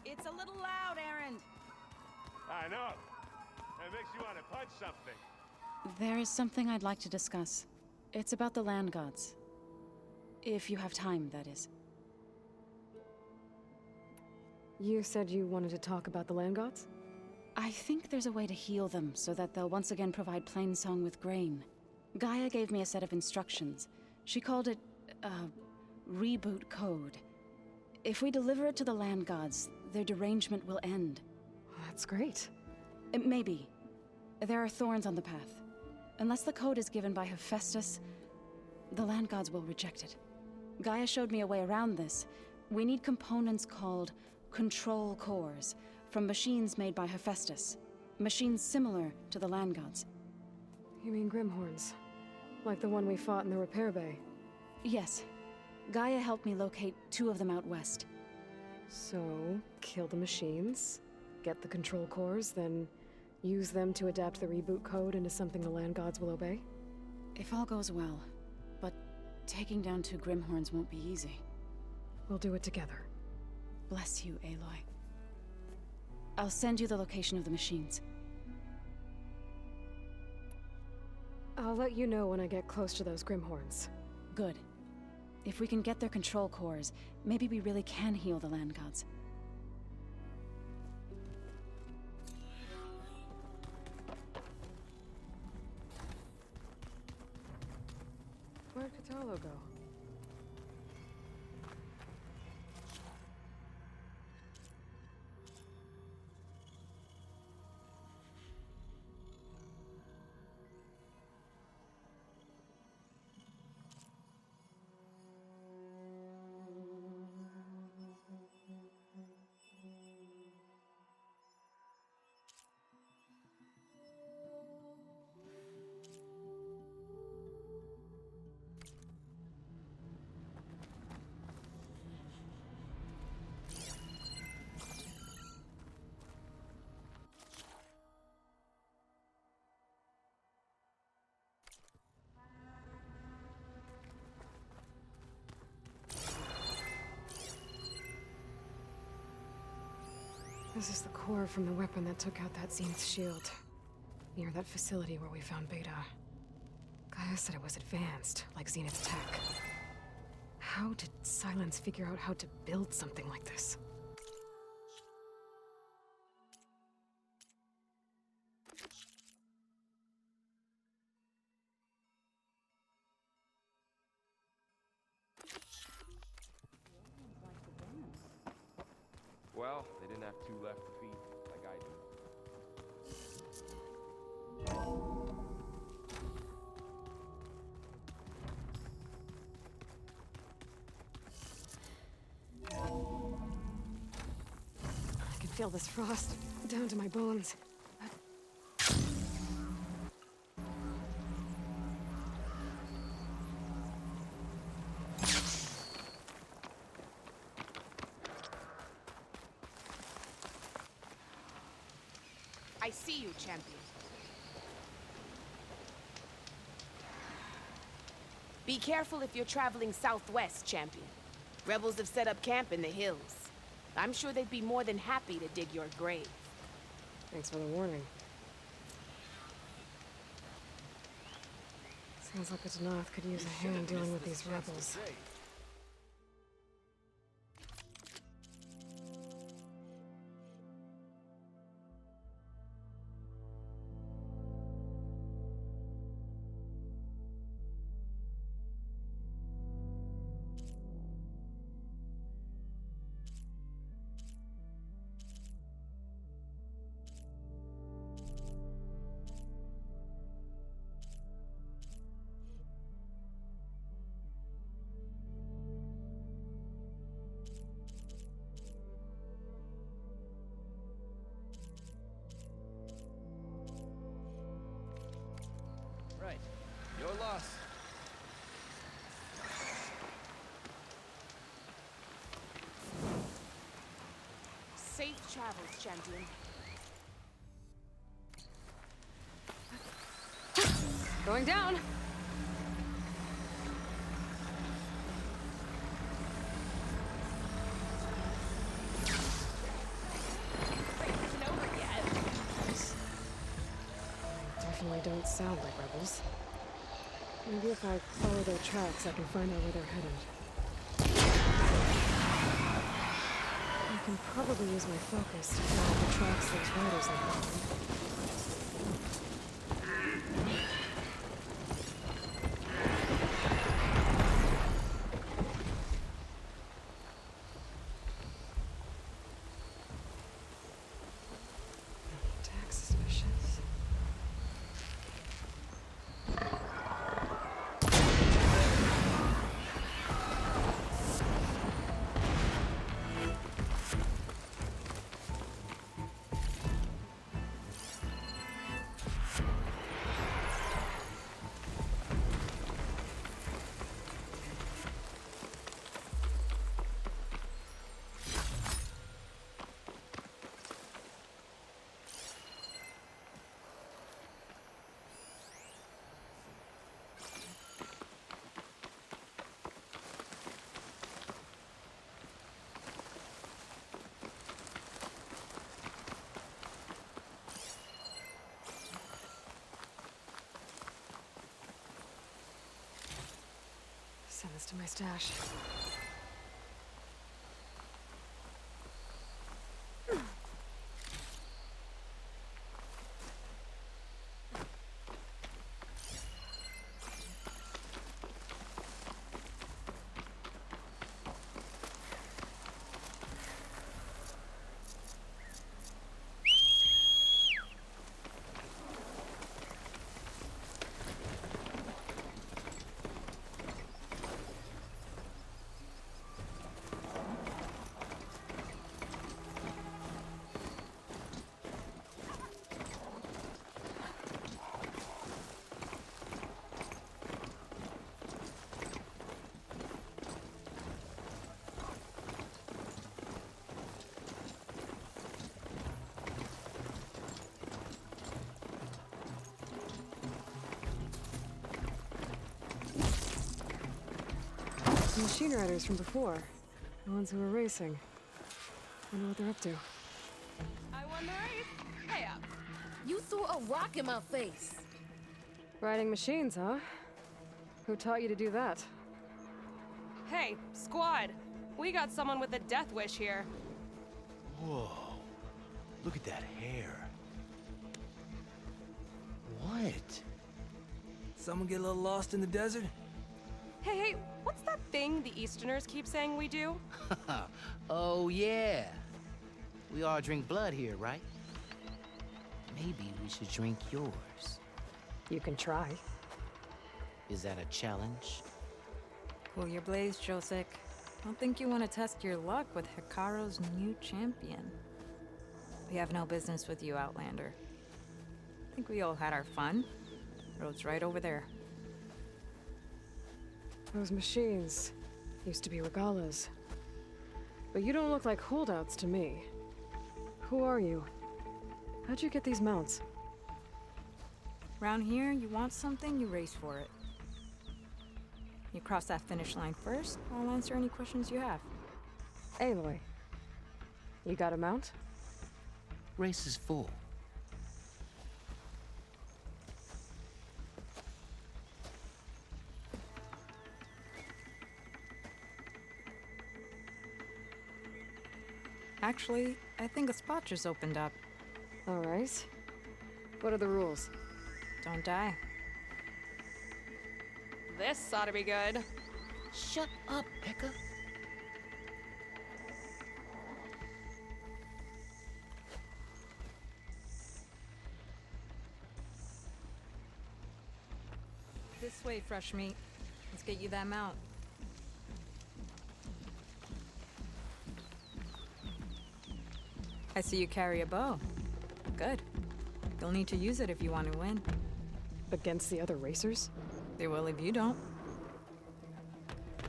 It's a little loud, Aaron. I know. It makes you want to punch something. There is something I'd like to discuss. It's about the land gods. If you have time, that is. You said you wanted to talk about the land gods? I think there's a way to heal them so that they'll once again provide Plainsong with grain. Gaia gave me a set of instructions. She called it, reboot code. If we deliver it to the land gods, their derangement will end. That's great. Maybe. There are thorns on the path. Unless the code is given by Hephaestus, the land gods will reject it. Gaia showed me a way around this. We need components called control cores, from machines made by Hephaestus. Machines similar to the land gods. You mean Grimhorns? Like the one we fought in the repair bay? Yes. Gaia helped me locate 2 of them out west. So, kill the machines, get the control cores, then use them to adapt the reboot code into something the land gods will obey? If all goes well. But taking down 2 Grimhorns won't be easy. We'll do it together. Bless you, Aloy. I'll send you the location of the machines. I'll let you know when I get close to those Grimhorns. Good. If we can get their control cores, maybe we really can heal the land gods. Where'd Catarlo go? This is the core from the weapon that took out that Zenith shield. Near that facility where we found Beta. Gaia said it was advanced, like Zenith's tech. How did Silence figure out how to build something like this? Well, they didn't have 2 left to feed, like I do. I can feel this frost down to my bones. I see you, champion. Be careful if you're traveling southwest, champion. Rebels have set up camp in the hills. I'm sure they'd be more than happy to dig your grave. Thanks for the warning. Sounds like the Danath could use a hand dealing with these rebels. Right. Your loss. Safe travels, champion. Going down! Definitely don't sound like rebels. Maybe if I follow their tracks, I can find out where they're headed. I can probably use my focus to follow the tracks those riders are following. Attack suspicious. Send this to my stash. The machine riders from before. The ones who were racing. Wonder what they're up to. I won the race. Hey up. You threw a rock in my face. Riding machines, huh? Who taught you to do that? Hey, squad. We got someone with a death wish here. Whoa. Look at that hair. What? Someone get a little lost in the desert? Hey, what's that thing the Easterners keep saying we do? Oh, yeah. We all drink blood here, right? Maybe we should drink yours. You can try. Is that a challenge? Cool your blaze, Josek. Don't think you want to test your luck with Hikaru's new champion. We have no business with you, Outlander. I think we all had our fun. Road's right over there. Those machines used to be regalas. But you don't look like holdouts to me. Who are you? How'd you get these mounts? Round here, you want something, you race for it. You cross that finish line first, I'll answer any questions you have. Aloy, you got a mount? Race is full. Actually, I think a spot just opened up. All right. What are the rules? Don't die. This ought to be good. Shut up, Pekka. This way, fresh meat. Let's get you that mount. I see you carry a bow. Good. You'll need to use it if you want to win. Against the other racers? They will if you don't.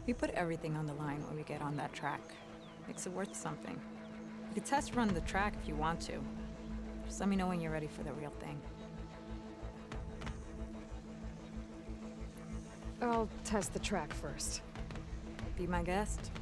We put everything on the line when we get on that track. Makes it worth something. You can test run the track if you want to. Just let me know when you're ready for the real thing. I'll test the track first. Be my guest.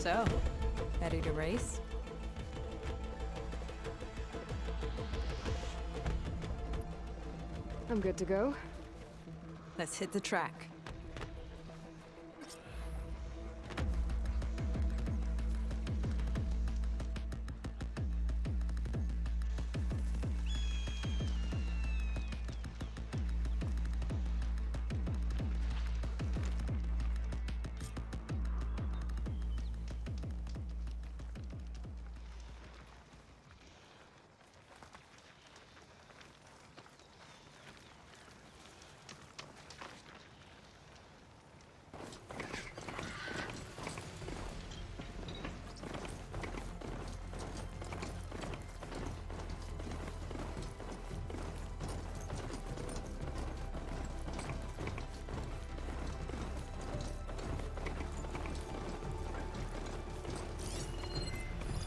So, ready to race? I'm good to go. Let's hit the track.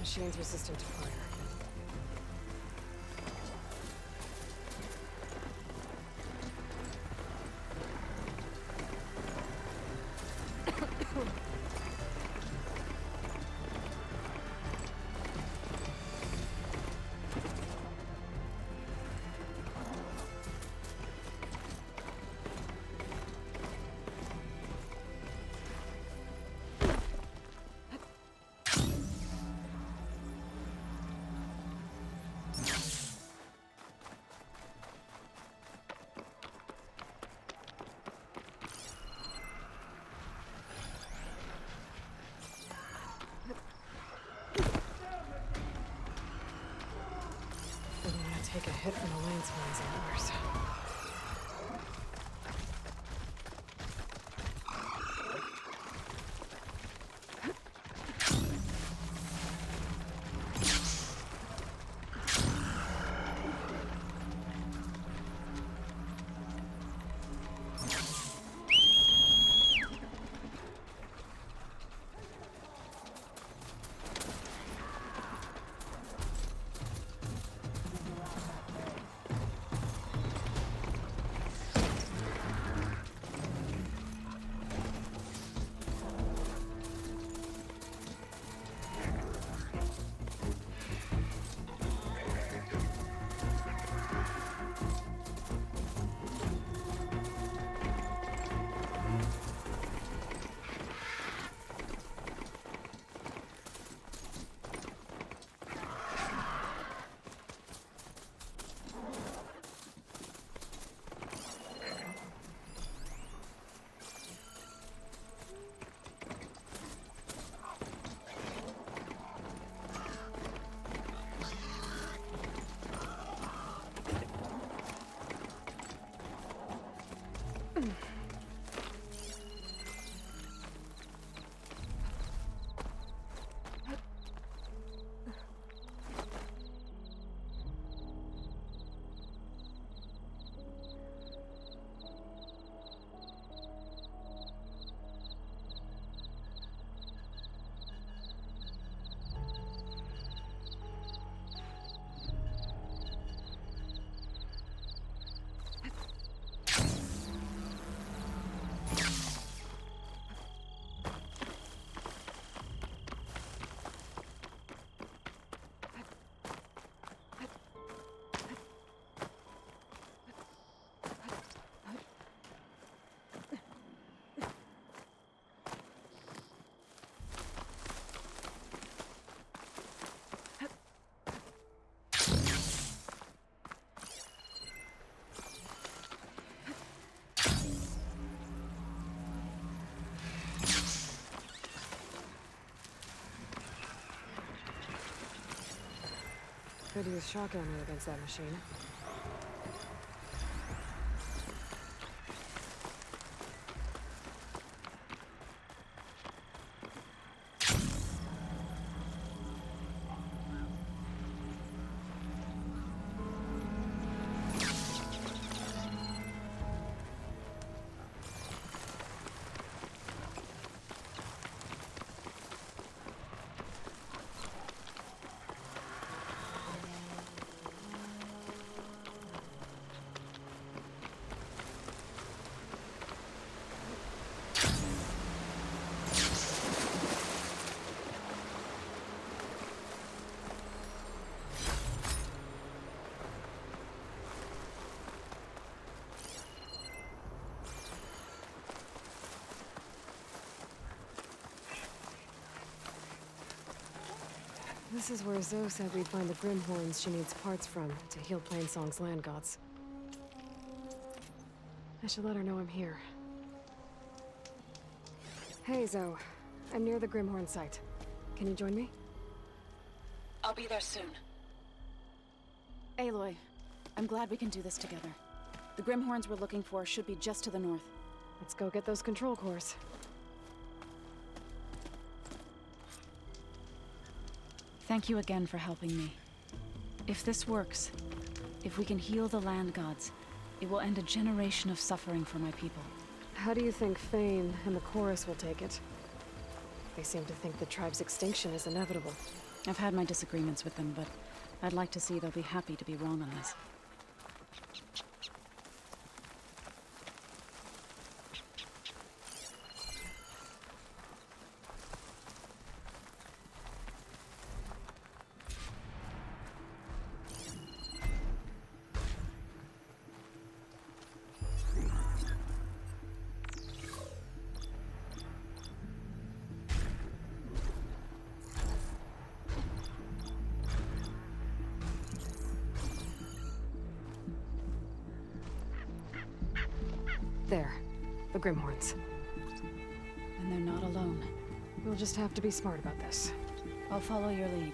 Machine's resistant to fire. Take a hit from the landsman's antlers. Could use shock ammo against that machine. This is where Zoe said we'd find the Grimhorns she needs parts from to heal Plainsong's land gods. I should let her know I'm here. Hey, Zoe. I'm near the Grimhorn site. Can you join me? I'll be there soon. Aloy, I'm glad we can do this together. The Grimhorns we're looking for should be just to the north. Let's go get those control cores. Thank you again for helping me. If this works, if we can heal the land gods, it will end a generation of suffering for my people. How do you think Fane and the Chorus will take it? They seem to think the tribe's extinction is inevitable. I've had my disagreements with them, but I'd like to see they'll be happy to be wrong on this. There. The Grimhorns. And they're not alone. We'll just have to be smart about this. I'll follow your lead.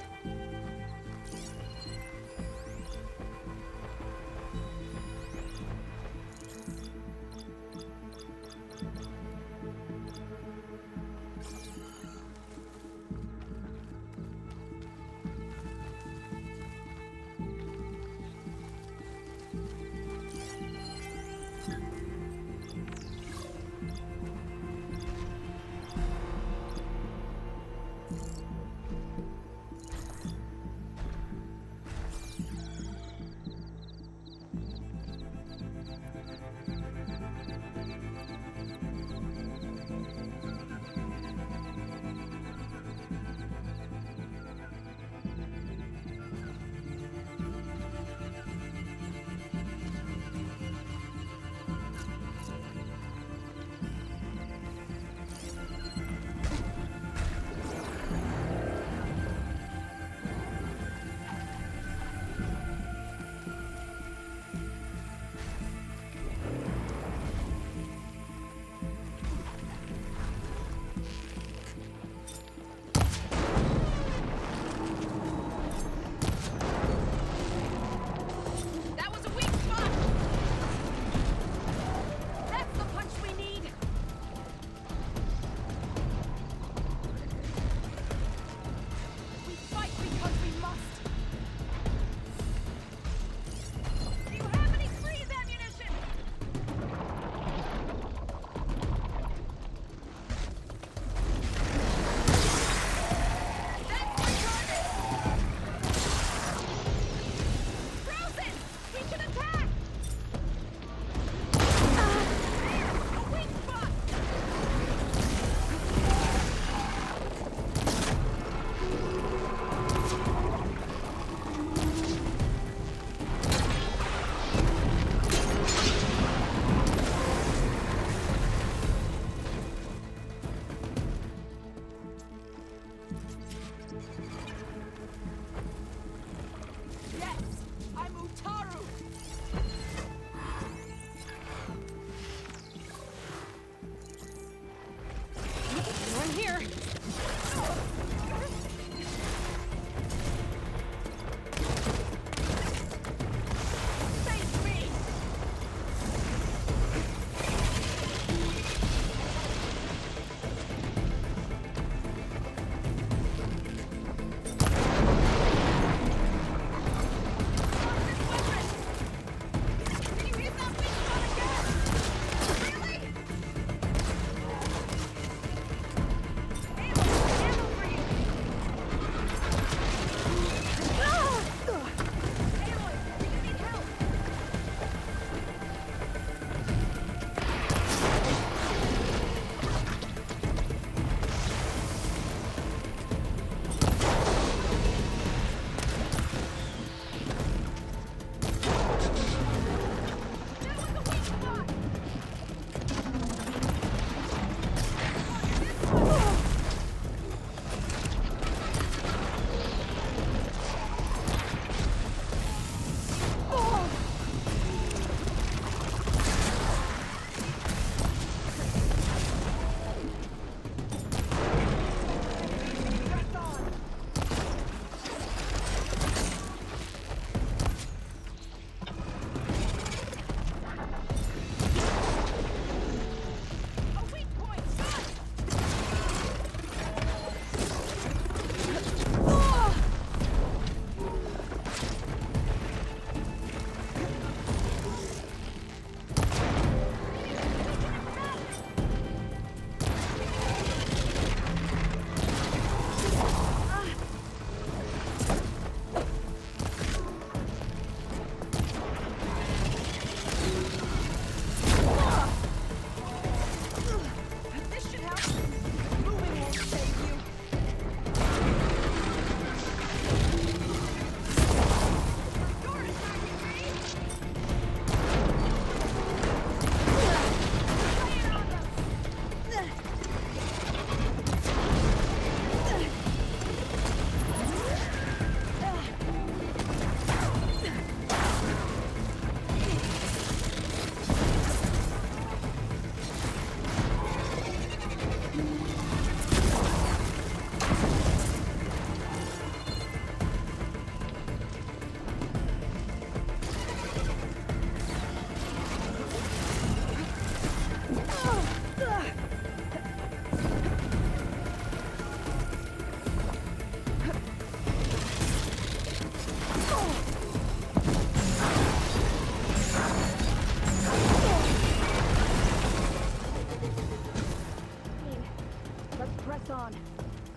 on.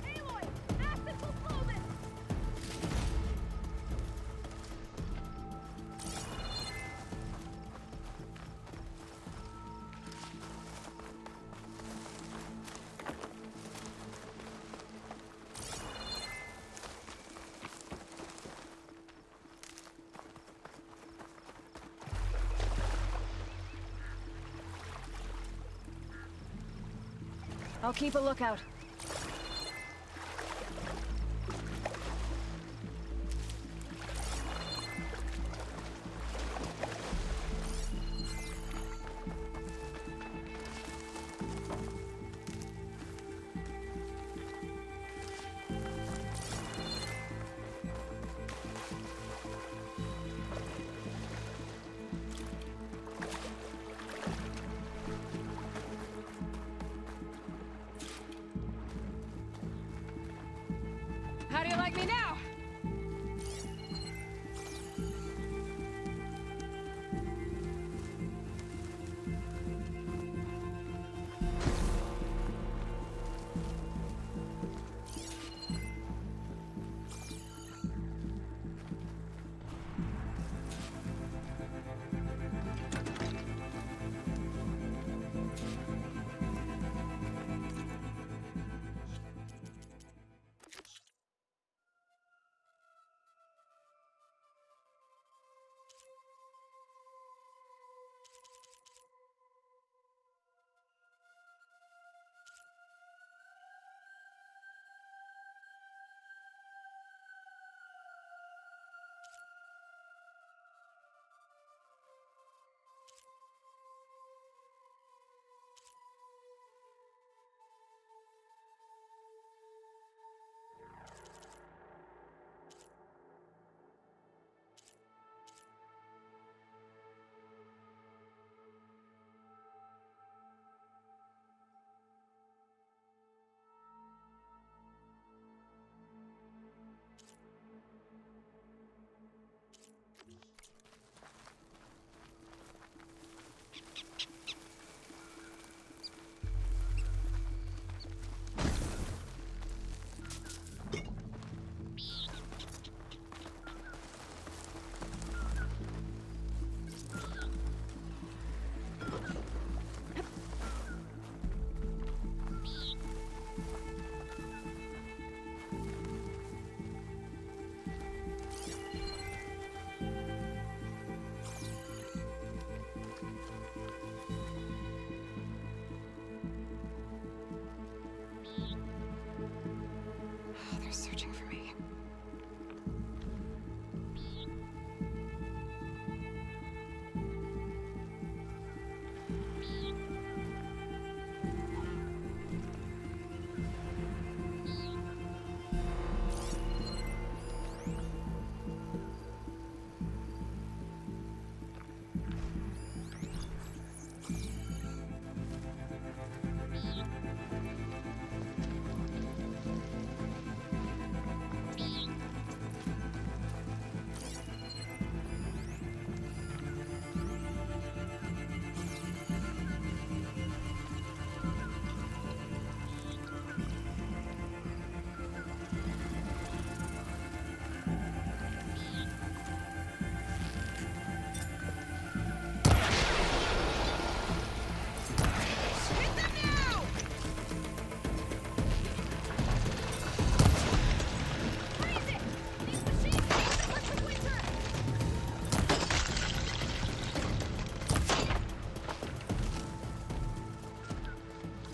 Aloy, access will slow this. I'll keep a lookout. How do you like me now? They're searching for me.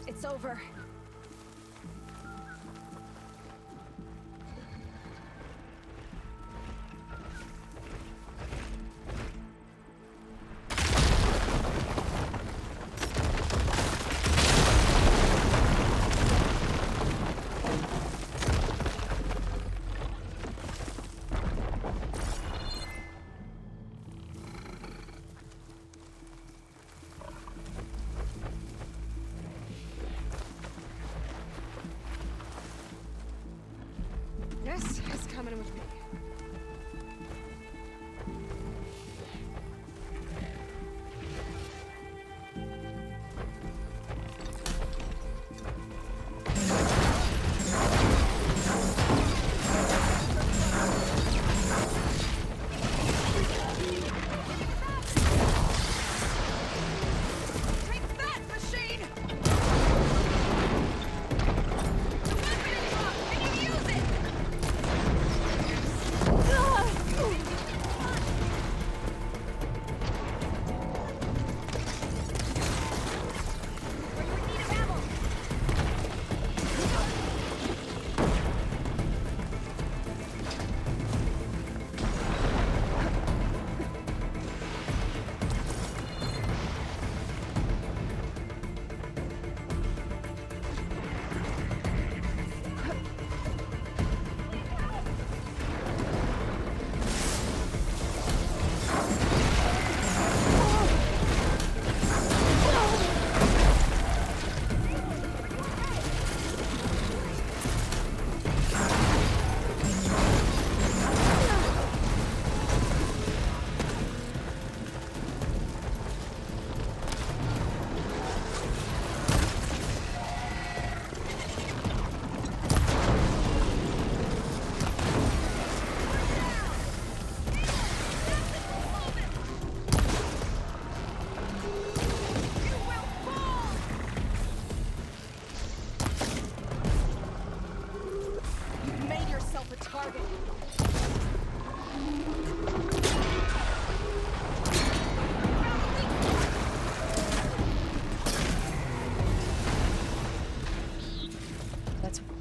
It's over. This is coming with me.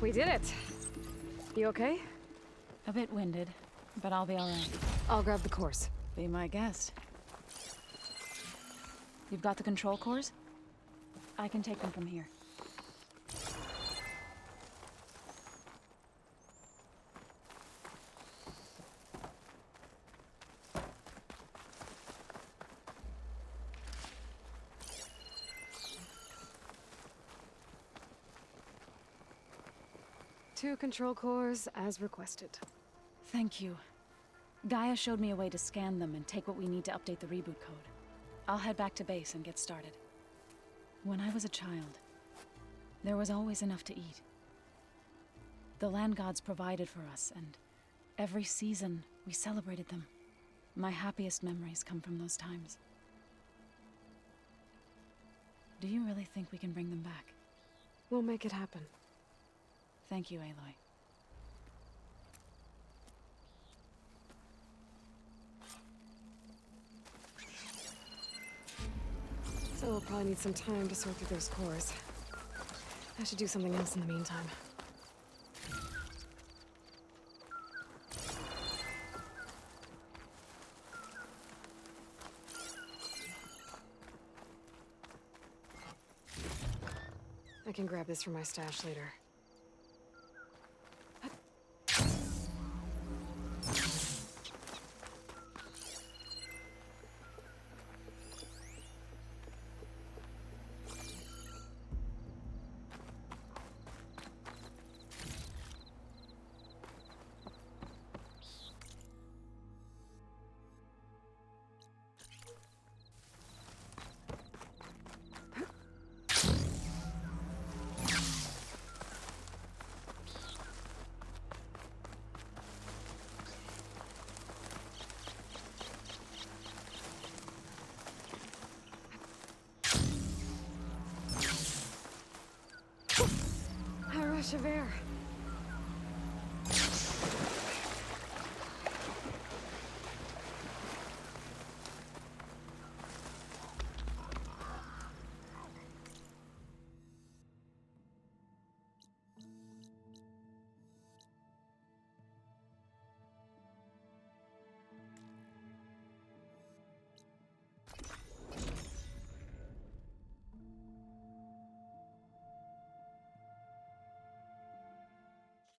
We did it. You okay? A bit winded, but I'll be alright. I'll grab the course. Be my guest. You've got the control cores? I can take them from here. Two control cores, as requested. Thank you. Gaia showed me a way to scan them and take what we need to update the reboot code. I'll head back to base and get started. When I was a child, there was always enough to eat. The land gods provided for us, and every season we celebrated them. My happiest memories come from those times. Do you really think we can bring them back? We'll make it happen. Thank you, Aloy. So we'll probably need some time to sort through those cores. I should do something else in the meantime. I can grab this from my stash later. A rush of air.